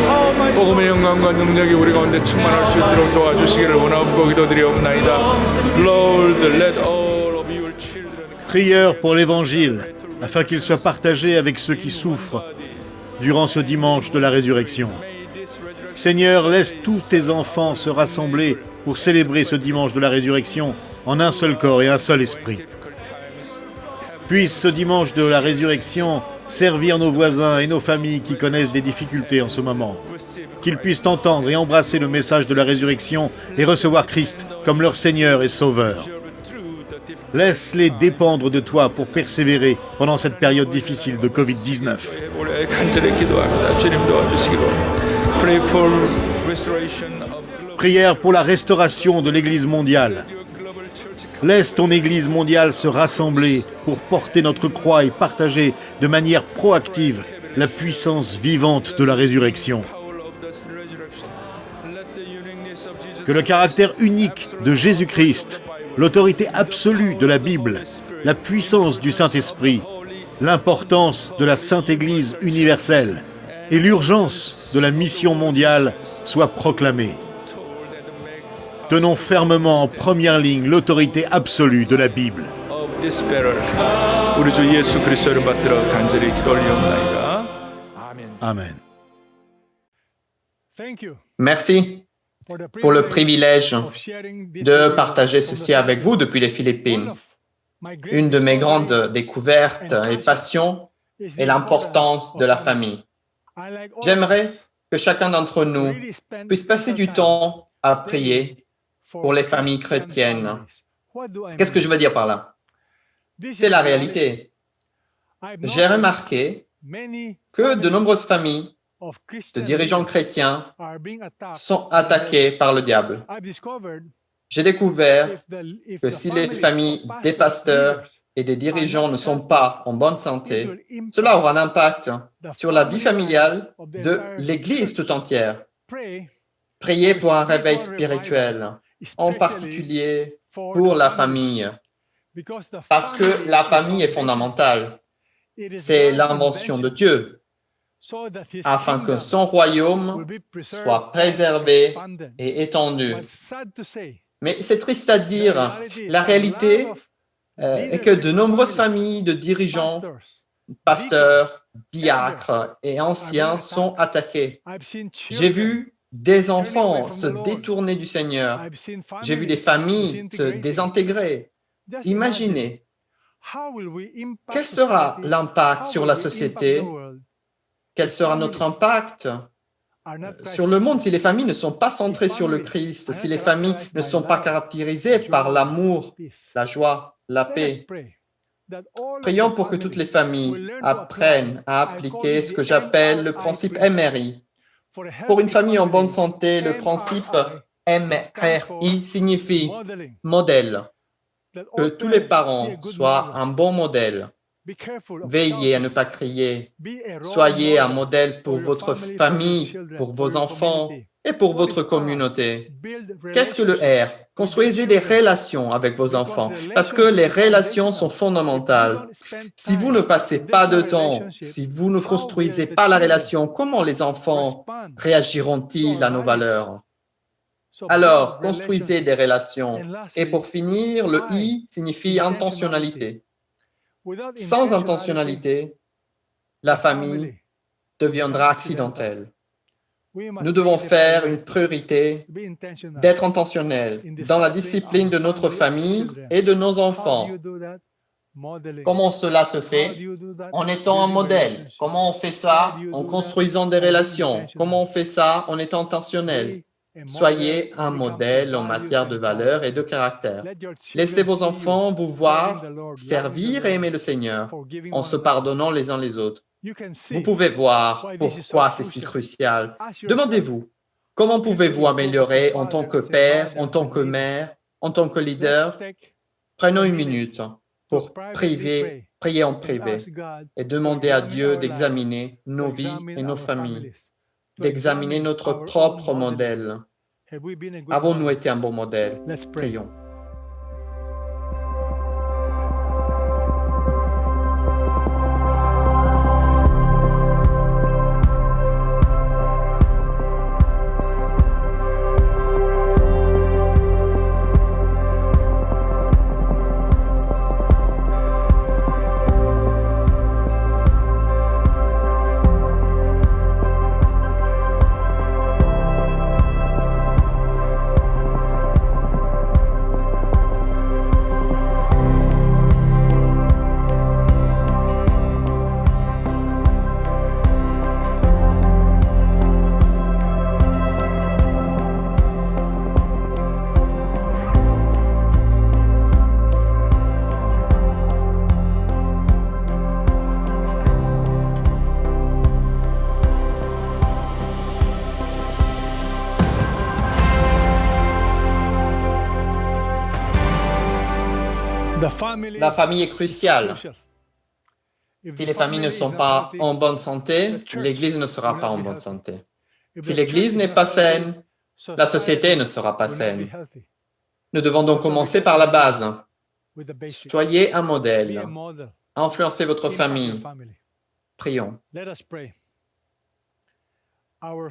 복음의 영광과 능력이 우리 가운데 충만할 수 있도록 도와주시기를 원하옵고 기도드리옵나이다. Lord, let all of your children Prière pour l'Évangile, afin qu'il soit partagé avec ceux qui souffrent durant ce dimanche de la résurrection. Seigneur, laisse tous tes enfants se rassembler pour célébrer ce dimanche de la résurrection en un seul corps et un seul esprit. Puisse ce dimanche de la résurrection servir nos voisins et nos familles qui connaissent des difficultés en ce moment. Qu'ils puissent entendre et embrasser le message de la résurrection et recevoir Christ comme leur Seigneur et Sauveur. Laisse-les dépendre de toi pour persévérer pendant cette période difficile de Covid-19. Prière pour la restauration de l'Église mondiale. Laisse ton Église mondiale se rassembler pour porter notre croix et partager de manière proactive la puissance vivante de la résurrection. Que le caractère unique de Jésus-Christ, l'autorité absolue de la Bible, la puissance du Saint-Esprit, l'importance de la Sainte Église universelle et l'urgence de la mission mondiale soient proclamés. Tenons fermement en première ligne l'autorité absolue de la Bible. 우리 주 예수 그리스도를 받들어 간절히 기도 올리옵나이다. Amen. Merci pour le privilège de partager ceci avec vous depuis les Philippines. Une de mes grandes découvertes et passions est l'importance de la famille. J'aimerais que chacun d'entre nous puisse passer du temps à prier pour les familles chrétiennes. Qu'est-ce que je veux dire par là? C'est la réalité. J'ai remarqué que de nombreuses familles de dirigeants chrétiens sont attaqués par le diable. J'ai découvert que si les familles des pasteurs et des dirigeants ne sont pas en bonne santé, cela aura un impact sur la vie familiale de l'Église tout entière. Priez pour un réveil spirituel, en particulier pour la famille, parce que la famille est fondamentale. C'est l'invention de Dieu, afin que son royaume soit préservé et étendu. Mais c'est triste à dire, la réalité et que de nombreuses familles de dirigeants, pasteurs, diacres et anciens sont attaqués. J'ai vu des enfants se détourner du Seigneur. J'ai vu des familles se désintégrer. Imaginez, quel sera l'impact sur la société? Quel sera notre impact sur le monde si les familles ne sont pas centrées sur le Christ, si les familles ne sont pas caractérisées par l'amour, la joie, la paix? Prions pour que toutes les familles apprennent à appliquer ce que j'appelle le principe MRI. Pour une famille en bonne santé, le principe MRI signifie modèle. Que tous les parents soient un bon modèle. Veillez à ne pas crier. Soyez un modèle pour votre famille, pour vos enfants et pour votre communauté. Qu'est-ce que le R? Construisez des relations avec vos enfants parce que les relations sont fondamentales. Si vous ne passez pas de temps, si vous ne construisez pas la relation, comment les enfants réagiront-ils à nos valeurs? Alors, construisez des relations. Et pour finir, le I signifie intentionnalité. Sans intentionnalité, la famille deviendra accidentelle. Nous devons faire une priorité d'être intentionnels dans la discipline de notre famille et de nos enfants. Comment cela se fait? En étant un modèle. Comment on fait ça? En construisant des relations. Comment on fait ça? En étant intentionnel. Soyez un modèle en matière de valeurs et de caractère. Laissez vos enfants vous voir servir et aimer le Seigneur en se pardonnant les uns les autres. Vous pouvez voir pourquoi c'est si crucial. Demandez-vous, comment pouvez-vous améliorer en tant que père, en tant que mère, en tant que leader? Prenons une minute pour prier en privé et demander à Dieu d'examiner nos vies et nos familles, d'examiner notre propre modèle. Avons-nous été un bon modèle? Prions. La famille est cruciale. Si les familles ne sont pas en bonne santé, l'Église ne sera pas en bonne santé. Si l'Église n'est pas saine, la société ne sera pas saine. Nous devons donc commencer par la base. Soyez un modèle. Influencez votre famille. Prions.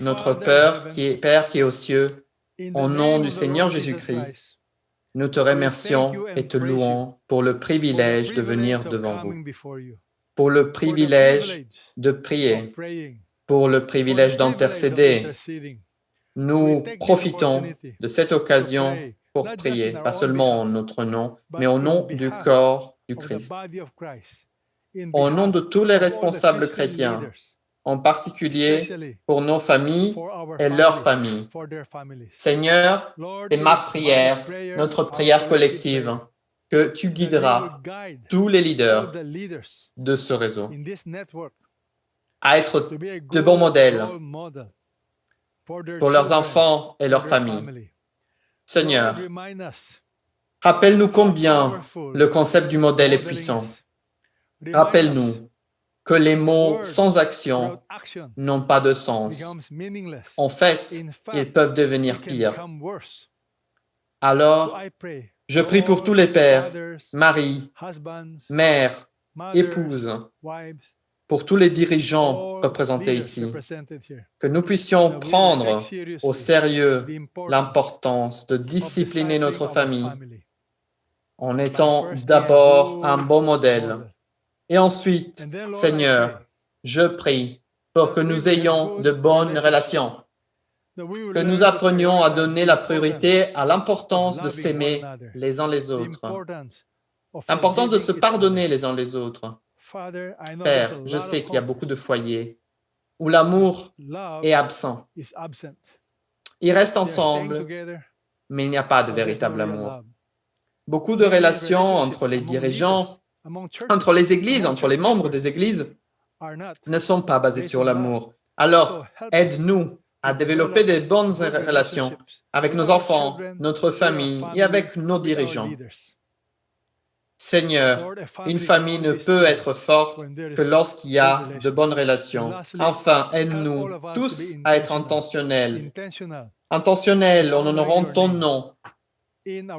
Notre Père qui est aux cieux, au nom du Seigneur Jésus-Christ, nous te remercions et te louons pour le privilège de venir devant vous, pour le privilège de prier, pour le privilège d'intercéder. Nous profitons de cette occasion pour prier, pas seulement en notre nom, mais au nom du corps du Christ, au nom de tous les responsables chrétiens, en particulier pour nos familles et leurs familles. Seigneur, c'est ma prière, notre prière collective, que tu guideras tous les leaders de ce réseau à être de bons modèles pour leurs enfants et leurs familles. Seigneur, rappelle-nous combien le concept du modèle est puissant. Rappelle-nous que les mots sans action n'ont pas de sens. En fait, ils peuvent devenir pires. Alors, je prie pour tous les pères, maris, mères, épouses, pour tous les dirigeants représentés ici, que nous puissions prendre au sérieux l'importance de discipliner notre famille, en étant d'abord un bon modèle. Et ensuite, Seigneur, je prie pour que nous ayons de bonnes relations, que nous apprenions à donner la priorité à l'importance de s'aimer les uns les autres, l'importance de se pardonner les uns les autres. Père, je sais qu'il y a beaucoup de foyers où l'amour est absent. Ils restent ensemble, mais il n'y a pas de véritable amour. Beaucoup de relations entre les dirigeants, entre les églises, entre les membres des églises, ne sont pas basées sur l'amour. Alors, aide-nous à développer de bonnes relations avec nos enfants, notre famille et avec nos dirigeants. Seigneur, une famille ne peut être forte que lorsqu'il y a de bonnes relations. Enfin, aide-nous tous à être intentionnels. Intentionnels en honorant ton nom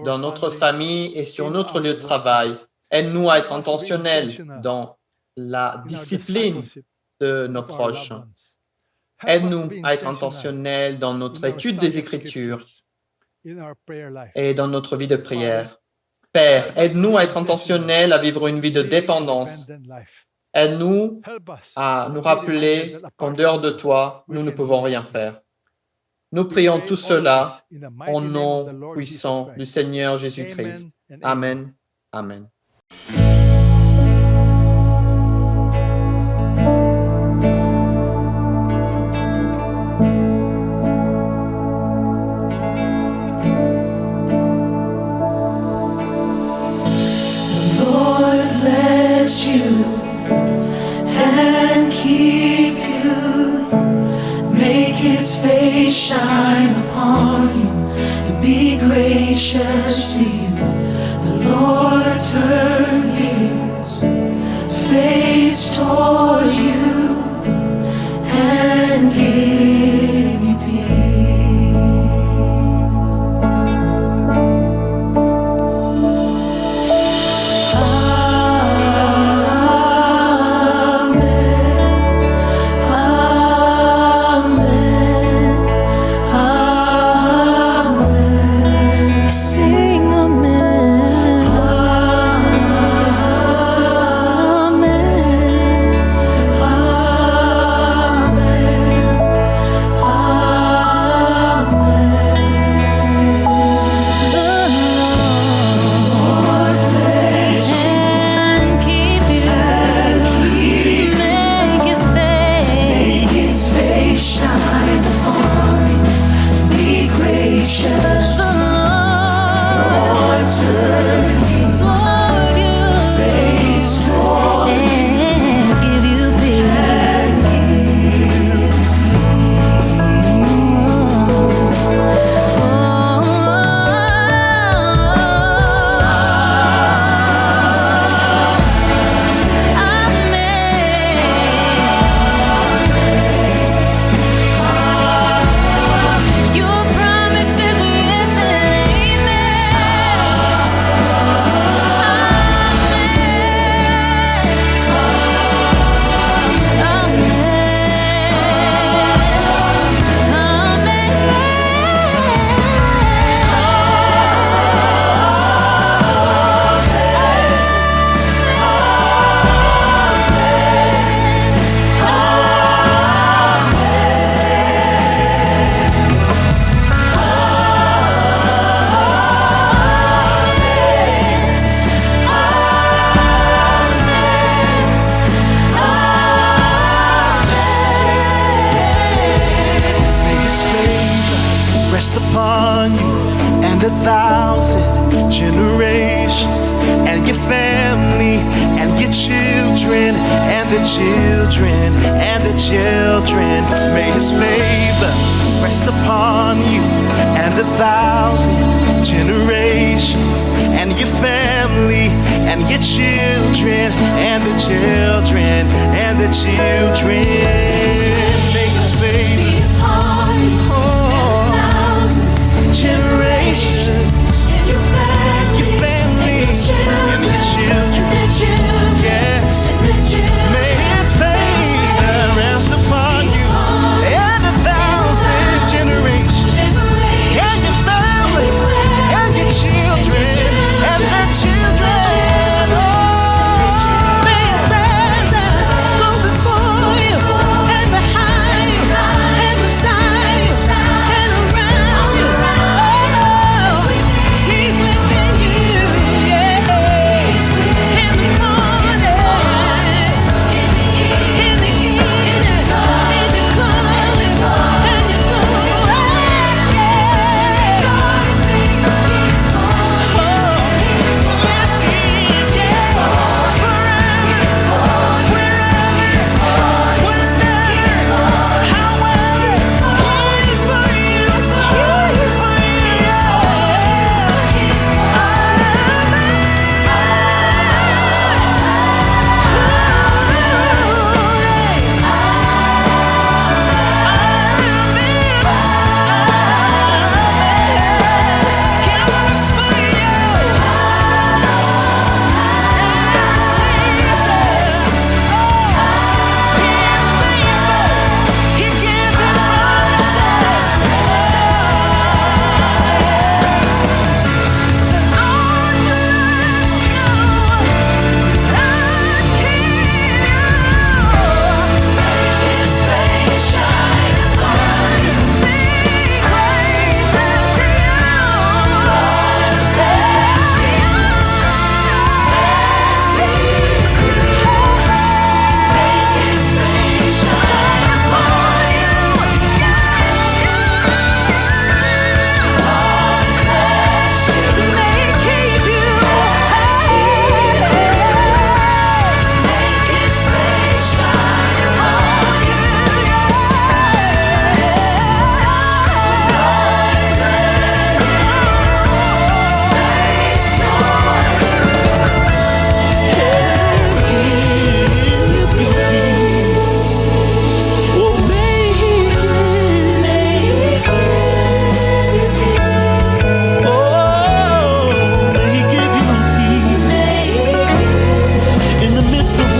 dans notre famille et sur notre lieu de travail. Aide-nous à être intentionnels dans la discipline de nos proches. Aide-nous à être intentionnels dans notre étude des Écritures et dans notre vie de prière. Père, aide-nous à être intentionnels à vivre une vie de dépendance. Aide-nous à nous rappeler qu'en dehors de toi, nous ne pouvons rien faire. Nous prions tout cela au nom puissant du Seigneur Jésus-Christ. Amen. Amen. His face shine upon you and be gracious to you. The Lord turn his face toward you and give you peace. Upon you and 1,000 generations, and your family and your children and the children and the children. May his favor rest upon you and 1,000 generations, and your family and your children and the children and the children. May his favor upon you. Generations, your family, and your children, yes. May his favor rest upon you and 1,000 generations, and your family, and your children, and the children.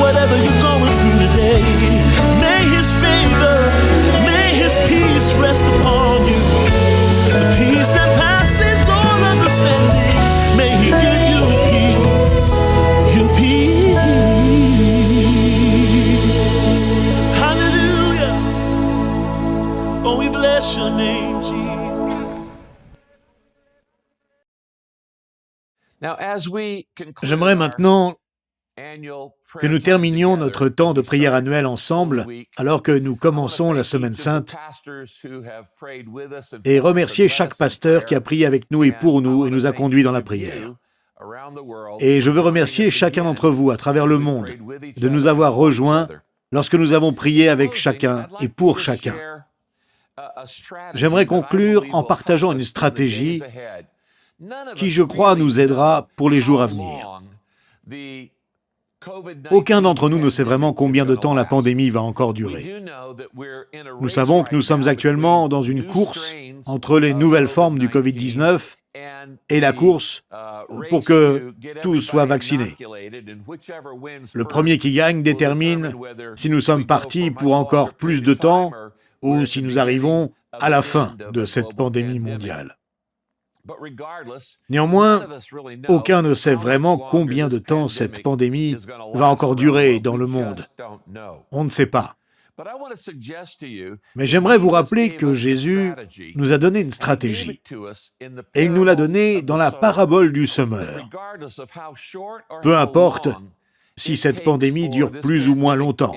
whatever you're going through today. May His favor, may His peace rest upon you. The peace that passes all understanding. May He give you your peace. Hallelujah. Oh, we bless your name, Jesus. J'aimerais maintenant que nous terminions notre temps de prière annuel ensemble alors que nous commençons la Semaine Sainte et remercier chaque pasteur qui a prié avec nous et pour nous et nous a conduits dans la prière. Et je veux remercier chacun d'entre vous à travers le monde de nous avoir rejoints lorsque nous avons prié avec chacun et pour chacun. J'aimerais conclure en partageant une stratégie qui, je crois, nous aidera pour les jours à venir. Aucun d'entre nous ne sait vraiment combien de temps la pandémie va encore durer. Nous savons que nous sommes actuellement dans une course entre les nouvelles formes du Covid-19 et la course pour que tous soient vaccinés. Le premier qui gagne détermine si nous sommes partis pour encore plus de temps ou si nous arrivons à la fin de cette pandémie mondiale. Néanmoins, aucun ne sait vraiment combien de temps cette pandémie va encore durer dans le monde. On ne sait pas. Mais j'aimerais vous rappeler que Jésus nous a donné une stratégie, et il nous l'a donnée dans la parabole du semeur. Peu importe si cette pandémie dure plus ou moins longtemps,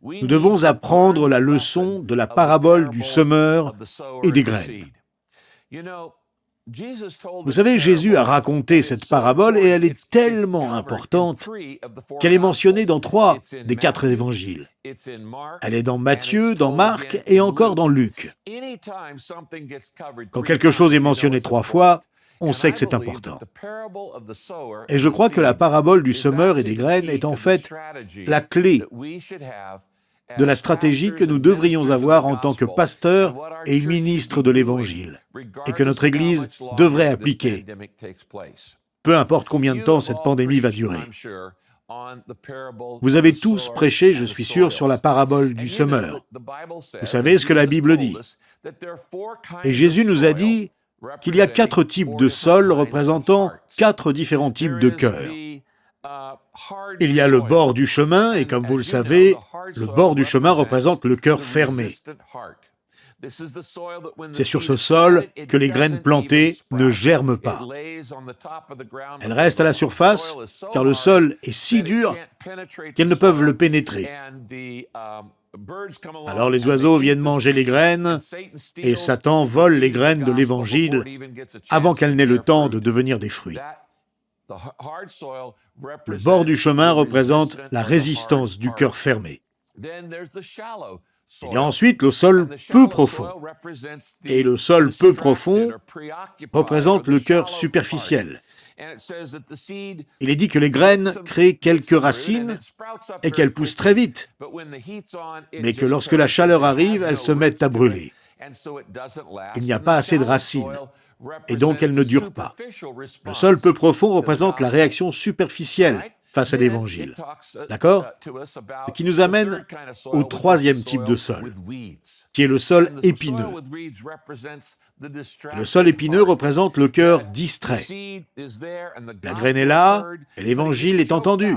nous devons apprendre la leçon de la parabole du semeur et des graines. Vous savez, Jésus a raconté cette parabole et elle est tellement importante qu'elle est mentionnée dans 3 des 4 évangiles. Elle est dans Matthieu, dans Marc et encore dans Luc. Quand quelque chose est mentionné 3 fois, on sait que c'est important. Et je crois que la parabole du semeur et des graines est en fait la clé de la stratégie que nous devrions avoir en tant que pasteurs et ministres de l'Évangile, et que notre Église devrait appliquer, peu importe combien de temps cette pandémie va durer. Vous avez tous prêché, je suis sûr, sur la parabole du semeur. Vous savez ce que la Bible dit. Et Jésus nous a dit qu'il y a 4 types de sols représentant 4 différents types de cœurs. Il y a le bord du chemin, et comme vous le savez, le bord du chemin représente le cœur fermé. C'est sur ce sol que les graines plantées ne germent pas. Elles restent à la surface, car le sol est si dur qu'elles ne peuvent le pénétrer. Alors les oiseaux viennent manger les graines, et Satan vole les graines de l'Évangile avant qu'elles n'aient le temps de devenir des fruits. Le bord du chemin représente la résistance du cœur fermé. Il y a ensuite le sol peu profond. Et le sol peu profond représente le cœur superficiel. Il est dit que les graines créent quelques racines et qu'elles poussent très vite, mais que lorsque la chaleur arrive, elles se mettent à brûler. Il n'y a pas assez de racines, et donc elles ne durent pas. Le sol peu profond représente la réaction superficielle face à l'Évangile. D'accord ? Qui nous amène au 3e type de sol, qui est le sol épineux. Le sol épineux représente le cœur distrait. La graine est là, et l'Évangile est entendu,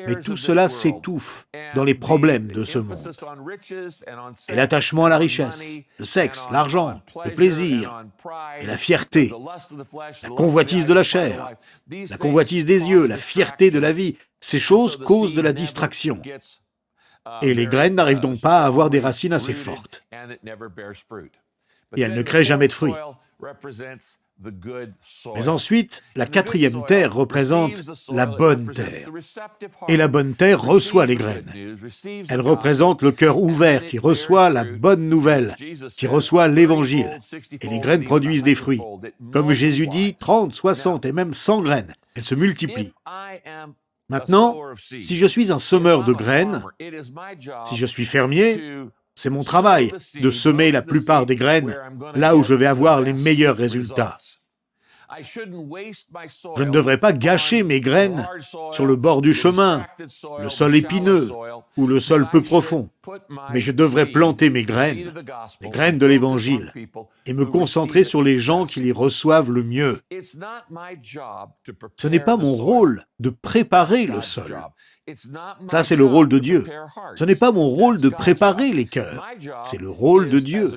mais tout cela s'étouffe dans les problèmes de ce monde. Et l'attachement à la richesse, le sexe, l'argent, le plaisir, et la fierté, la convoitise de la chair, la convoitise des yeux, la fierté de la vie, ces choses causent de la distraction. Et les graines n'arrivent donc pas à avoir des racines assez fortes. Et elles ne créent jamais de fruits. Mais ensuite, la 4e terre représente la bonne terre. Et la bonne terre reçoit les graines. Elle représente le cœur ouvert qui reçoit la bonne nouvelle, qui reçoit l'Évangile. Et les graines produisent des fruits. Comme Jésus dit, 30, 60 et même 100 graines. Elles se multiplient. Maintenant, si je suis un semeur de graines, si je suis fermier, c'est mon travail de semer la plupart des graines là où je vais avoir les meilleurs résultats. Je ne devrais pas gâcher mes graines sur le bord du chemin, le sol épineux ou le sol peu profond, mais je devrais planter mes graines, les graines de l'Évangile, et me concentrer sur les gens qui les reçoivent le mieux. Ce n'est pas mon rôle de préparer le sol. Ça, c'est le rôle de Dieu. Ce n'est pas mon rôle de préparer les cœurs. C'est le rôle de Dieu.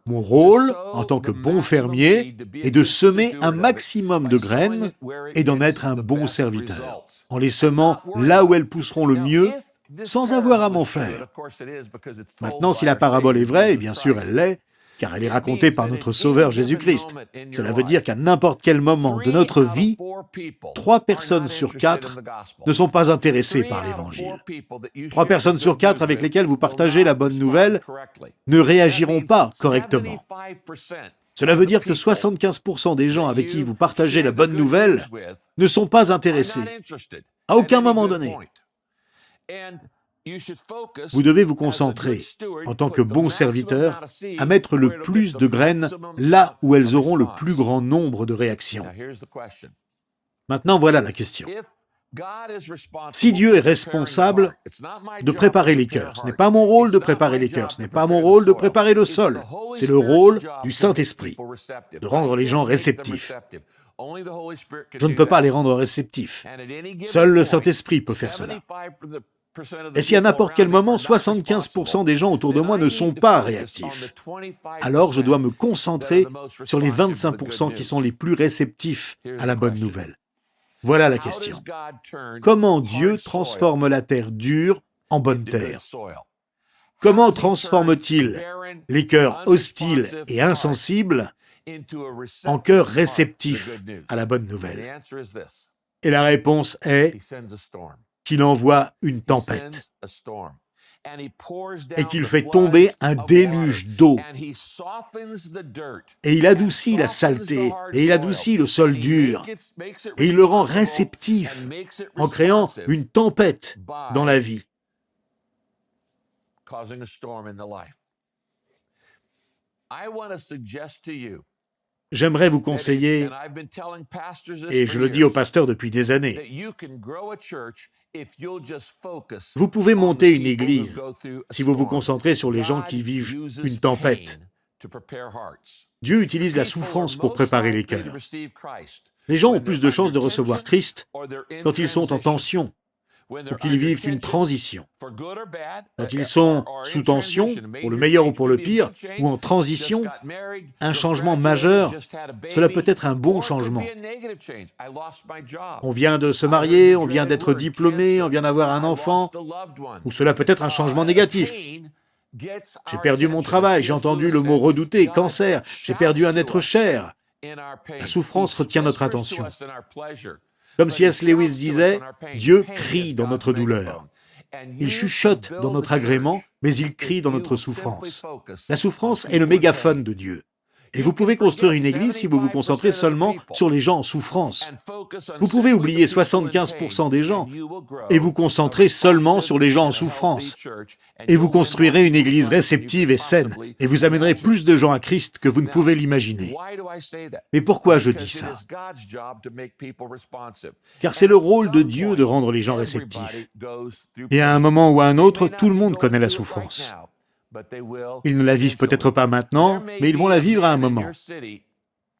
Mon rôle, en tant que bon fermier, est de semer un maximum de graines et d'en être un bon serviteur, en les semant là où elles pousseront le mieux, sans avoir à m'en faire. Maintenant, si la parabole est vraie, et bien sûr elle l'est, car elle est racontée par notre Sauveur Jésus-Christ, cela veut dire qu'à n'importe quel moment de notre vie, 3 personnes sur 4 ne sont pas intéressées par l'Évangile. 3 personnes sur 4 avec lesquelles vous partagez la bonne nouvelle ne réagiront pas correctement. Cela veut dire que 75% des gens avec qui vous partagez la bonne nouvelle ne sont pas intéressés, à aucun moment donné. Vous devez vous concentrer, en tant que bon serviteur, à mettre le plus de graines là où elles auront le plus grand nombre de réactions. Maintenant, voilà la question. Si Dieu est responsable de préparer les cœurs, ce n'est pas mon rôle de préparer les cœurs, ce n'est pas mon rôle de préparer le sol, c'est le rôle du Saint-Esprit, de rendre les gens réceptifs. Je ne peux pas les rendre réceptifs. Seul le Saint-Esprit peut faire cela. Et si à n'importe quel moment, 75% des gens autour de moi ne sont pas réactifs, alors je dois me concentrer sur les 25% qui sont les plus réceptifs à la bonne nouvelle. Voilà la question. Comment Dieu transforme la terre dure en bonne terre? Comment transforme-t-il les cœurs hostiles et insensibles en cœurs réceptifs à la bonne nouvelle? Et la réponse est qu'il envoie une tempête et qu'il fait tomber un déluge d'eau. Et il adoucit la saleté, et il adoucit le sol dur, et il le rend réceptif en créant une tempête dans la vie. J'aimerais vous conseiller, et je le dis aux pasteurs depuis des années, vous pouvez monter une église si vous vous concentrez sur les gens qui vivent une tempête. Dieu utilise la souffrance pour préparer les cœurs. Les gens ont plus de chances de recevoir Christ quand ils sont en tension ou qu'ils vivent une transition. Quand ils sont sous tension, pour le meilleur ou pour le pire, ou en transition, un changement majeur, cela peut être un bon changement. On vient de se marier, on vient d'être diplômé, on vient d'avoir un enfant, ou cela peut être un changement négatif. J'ai perdu mon travail, j'ai entendu le mot redouté, cancer, j'ai perdu un être cher. La souffrance retient notre attention. Comme C.S. Lewis disait, Dieu crie dans notre douleur. Il chuchote dans notre agrément, mais il crie dans notre souffrance. La souffrance est le mégaphone de Dieu. Et vous pouvez construire une église si vous vous concentrez seulement sur les gens en souffrance. Vous pouvez oublier 75% des gens et vous concentrer seulement sur les gens en souffrance. Et vous construirez une église réceptive et saine, et vous amènerez plus de gens à Christ que vous ne pouvez l'imaginer. Mais pourquoi je dis ça? Car c'est le rôle de Dieu de rendre les gens réceptifs. Et à un moment ou à un autre, tout le monde connaît la souffrance. Ils ne la vivent peut-être pas maintenant, mais ils vont la vivre à un moment.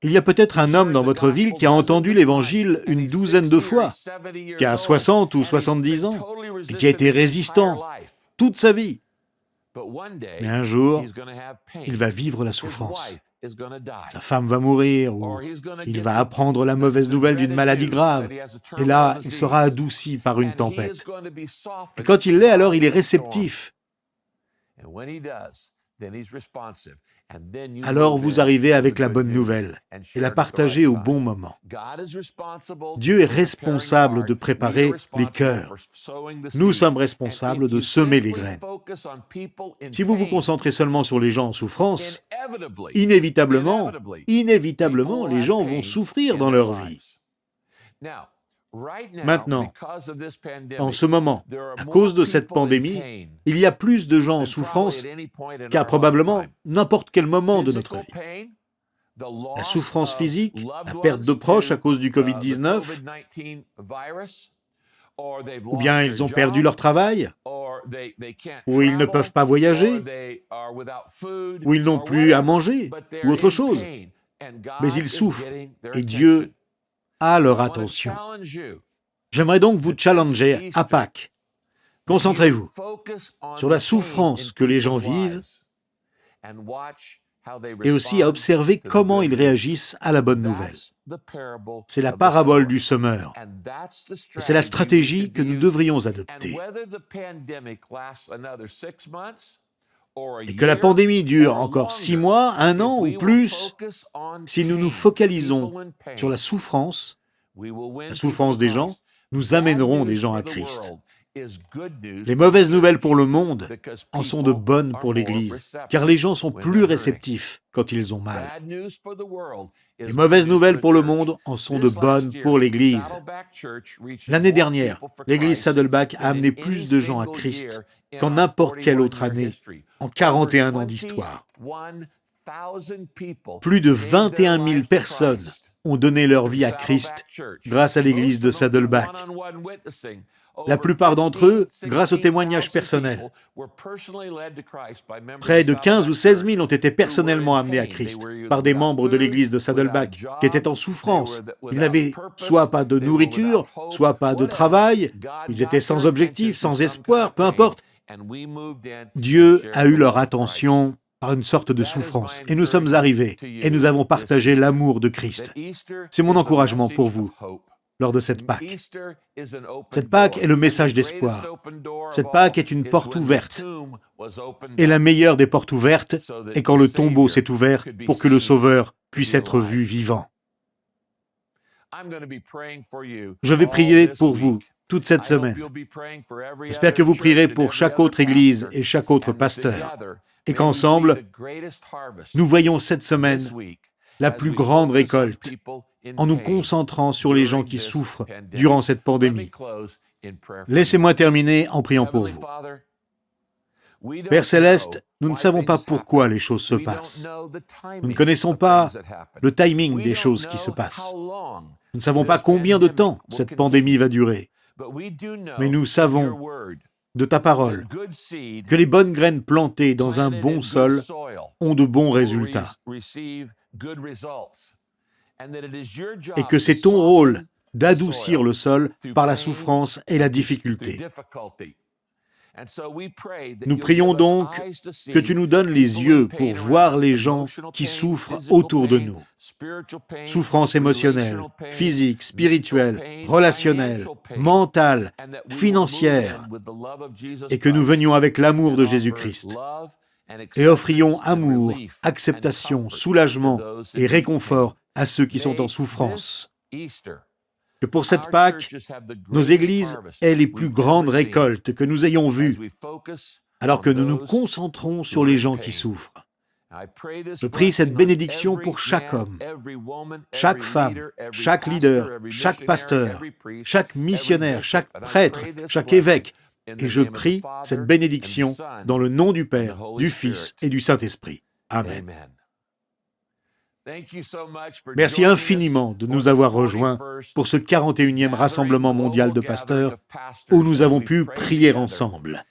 Il y a peut-être un homme dans votre ville qui a entendu l'Évangile une douzaine de fois, qui a 60 ou 70 ans, et qui a été résistant toute sa vie. Mais un jour, il va vivre la souffrance. Sa femme va mourir, ou il va apprendre la mauvaise nouvelle d'une maladie grave, et là, il sera adouci par une tempête. Et quand il l'est, alors il est réceptif. Alors vous arrivez avec la bonne nouvelle et la partagez au bon moment. Dieu est responsable de préparer les cœurs. Nous sommes responsables de semer les graines. Si vous vous concentrez seulement sur les gens en souffrance, inévitablement, les gens vont souffrir dans leur vie. Maintenant, en ce moment, à cause de cette pandémie, il y a plus de gens en souffrance qu'à probablement n'importe quel moment de notre vie. La souffrance physique, la perte de proches à cause du Covid-19, ou bien ils ont perdu leur travail, ou ils ne peuvent pas voyager, ou ils n'ont plus à manger, ou autre chose. Mais ils souffrent, et Dieu a leur attention. J'aimerais donc vous challenger à Pâques. Concentrez-vous sur la souffrance que les gens vivent et aussi à observer comment ils réagissent à la bonne nouvelle. C'est la parabole du semeur. Et c'est la stratégie que nous devrions adopter. Et que la pandémie dure encore 6 mois, 1 an ou plus, si nous nous focalisons sur la souffrance des gens, nous amènerons des gens à Christ. Les mauvaises nouvelles pour le monde en sont de bonnes pour l'Église, car les gens sont plus réceptifs quand ils ont mal. Les mauvaises nouvelles pour le monde en sont de bonnes pour l'Église. L'année dernière, l'Église Saddleback a amené plus de gens à Christ qu'en n'importe quelle autre année, en 41 ans d'histoire. Plus de 21 000 personnes ont donné leur vie à Christ grâce à l'Église de Saddleback. La plupart d'entre eux, grâce au témoignage personnel. Près de 15 ou 16 000 ont été personnellement amenés à Christ par des membres de l'église de Saddleback qui étaient en souffrance. Ils n'avaient soit pas de nourriture, soit pas de travail, ils étaient sans objectif, sans espoir, peu importe. Dieu a eu leur attention par une sorte de souffrance. Et nous sommes arrivés et nous avons partagé l'amour de Christ. C'est mon encouragement pour vous lors de cette Pâque. Cette Pâque est le message d'espoir. Cette Pâque est une porte ouverte. Et la meilleure des portes ouvertes est quand le tombeau s'est ouvert pour que le Sauveur puisse être vu vivant. Je vais prier pour vous toute cette semaine. J'espère que vous prierez pour chaque autre église et chaque autre pasteur. Et qu'ensemble, nous voyons cette semaine la plus grande récolte en nous concentrant sur les gens qui souffrent durant cette pandémie. Laissez-moi terminer en priant pour vous. Père Céleste, nous ne savons pas pourquoi les choses se passent. Nous ne connaissons pas le timing des choses qui se passent. Nous ne savons pas combien de temps cette pandémie va durer. Mais nous savons, de ta parole, que les bonnes graines plantées dans un bon sol ont de bons résultats. Et que c'est ton rôle d'adoucir le sol par la souffrance et la difficulté. Nous prions donc que tu nous donnes les yeux pour voir les gens qui souffrent autour de nous. Souffrance émotionnelle, physique, spirituelle, relationnelle, mentale, financière, et que nous venions avec l'amour de Jésus-Christ et offrions amour, acceptation, soulagement et réconfort à ceux qui sont en souffrance. Que pour cette Pâque, nos églises aient les plus grandes récoltes que nous ayons vues, alors que nous nous concentrons sur les gens qui souffrent. Je prie cette bénédiction pour chaque homme, chaque femme, chaque leader, chaque pasteur, chaque missionnaire, chaque prêtre, chaque évêque, et je prie cette bénédiction dans le nom du Père, du Fils et du Saint-Esprit. Amen. Merci infiniment de nous avoir rejoints pour ce 41e Rassemblement mondial de pasteurs où nous avons pu prier ensemble.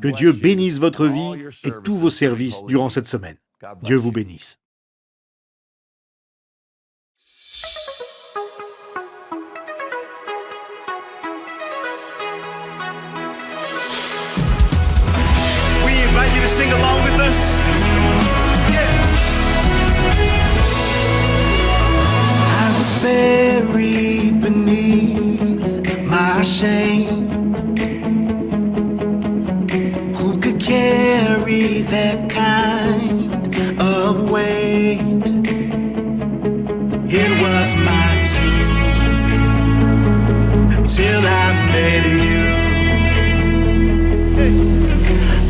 Que Dieu bénisse votre vie et tous vos services durant cette semaine. Dieu vous bénisse. We invite you to sing along with us. I was buried beneath my shame. Who could carry that kind of weight? It was my turn till I met you.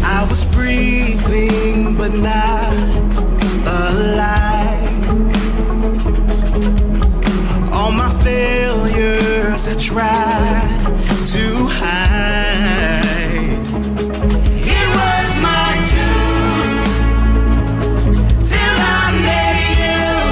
I was breathing but not alive. All my failures I tried to hide. It was my turn till I met you.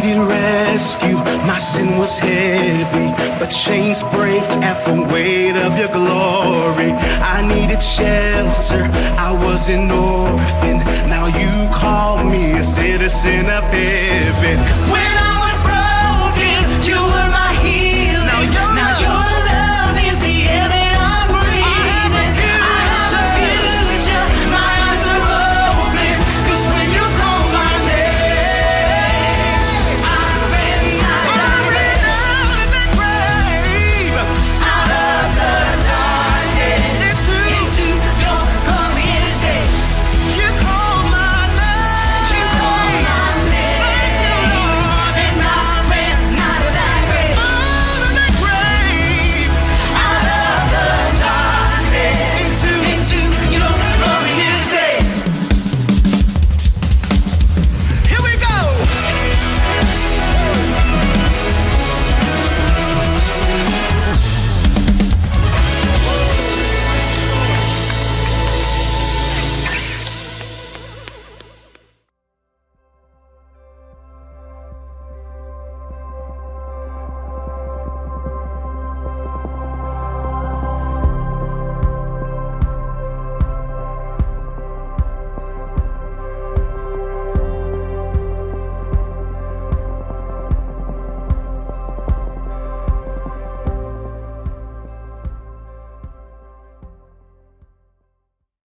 needed rescue, my sin was heavy, but chains break at the weight of your glory. I needed shelter, I was an orphan, now you call me a citizen of heaven.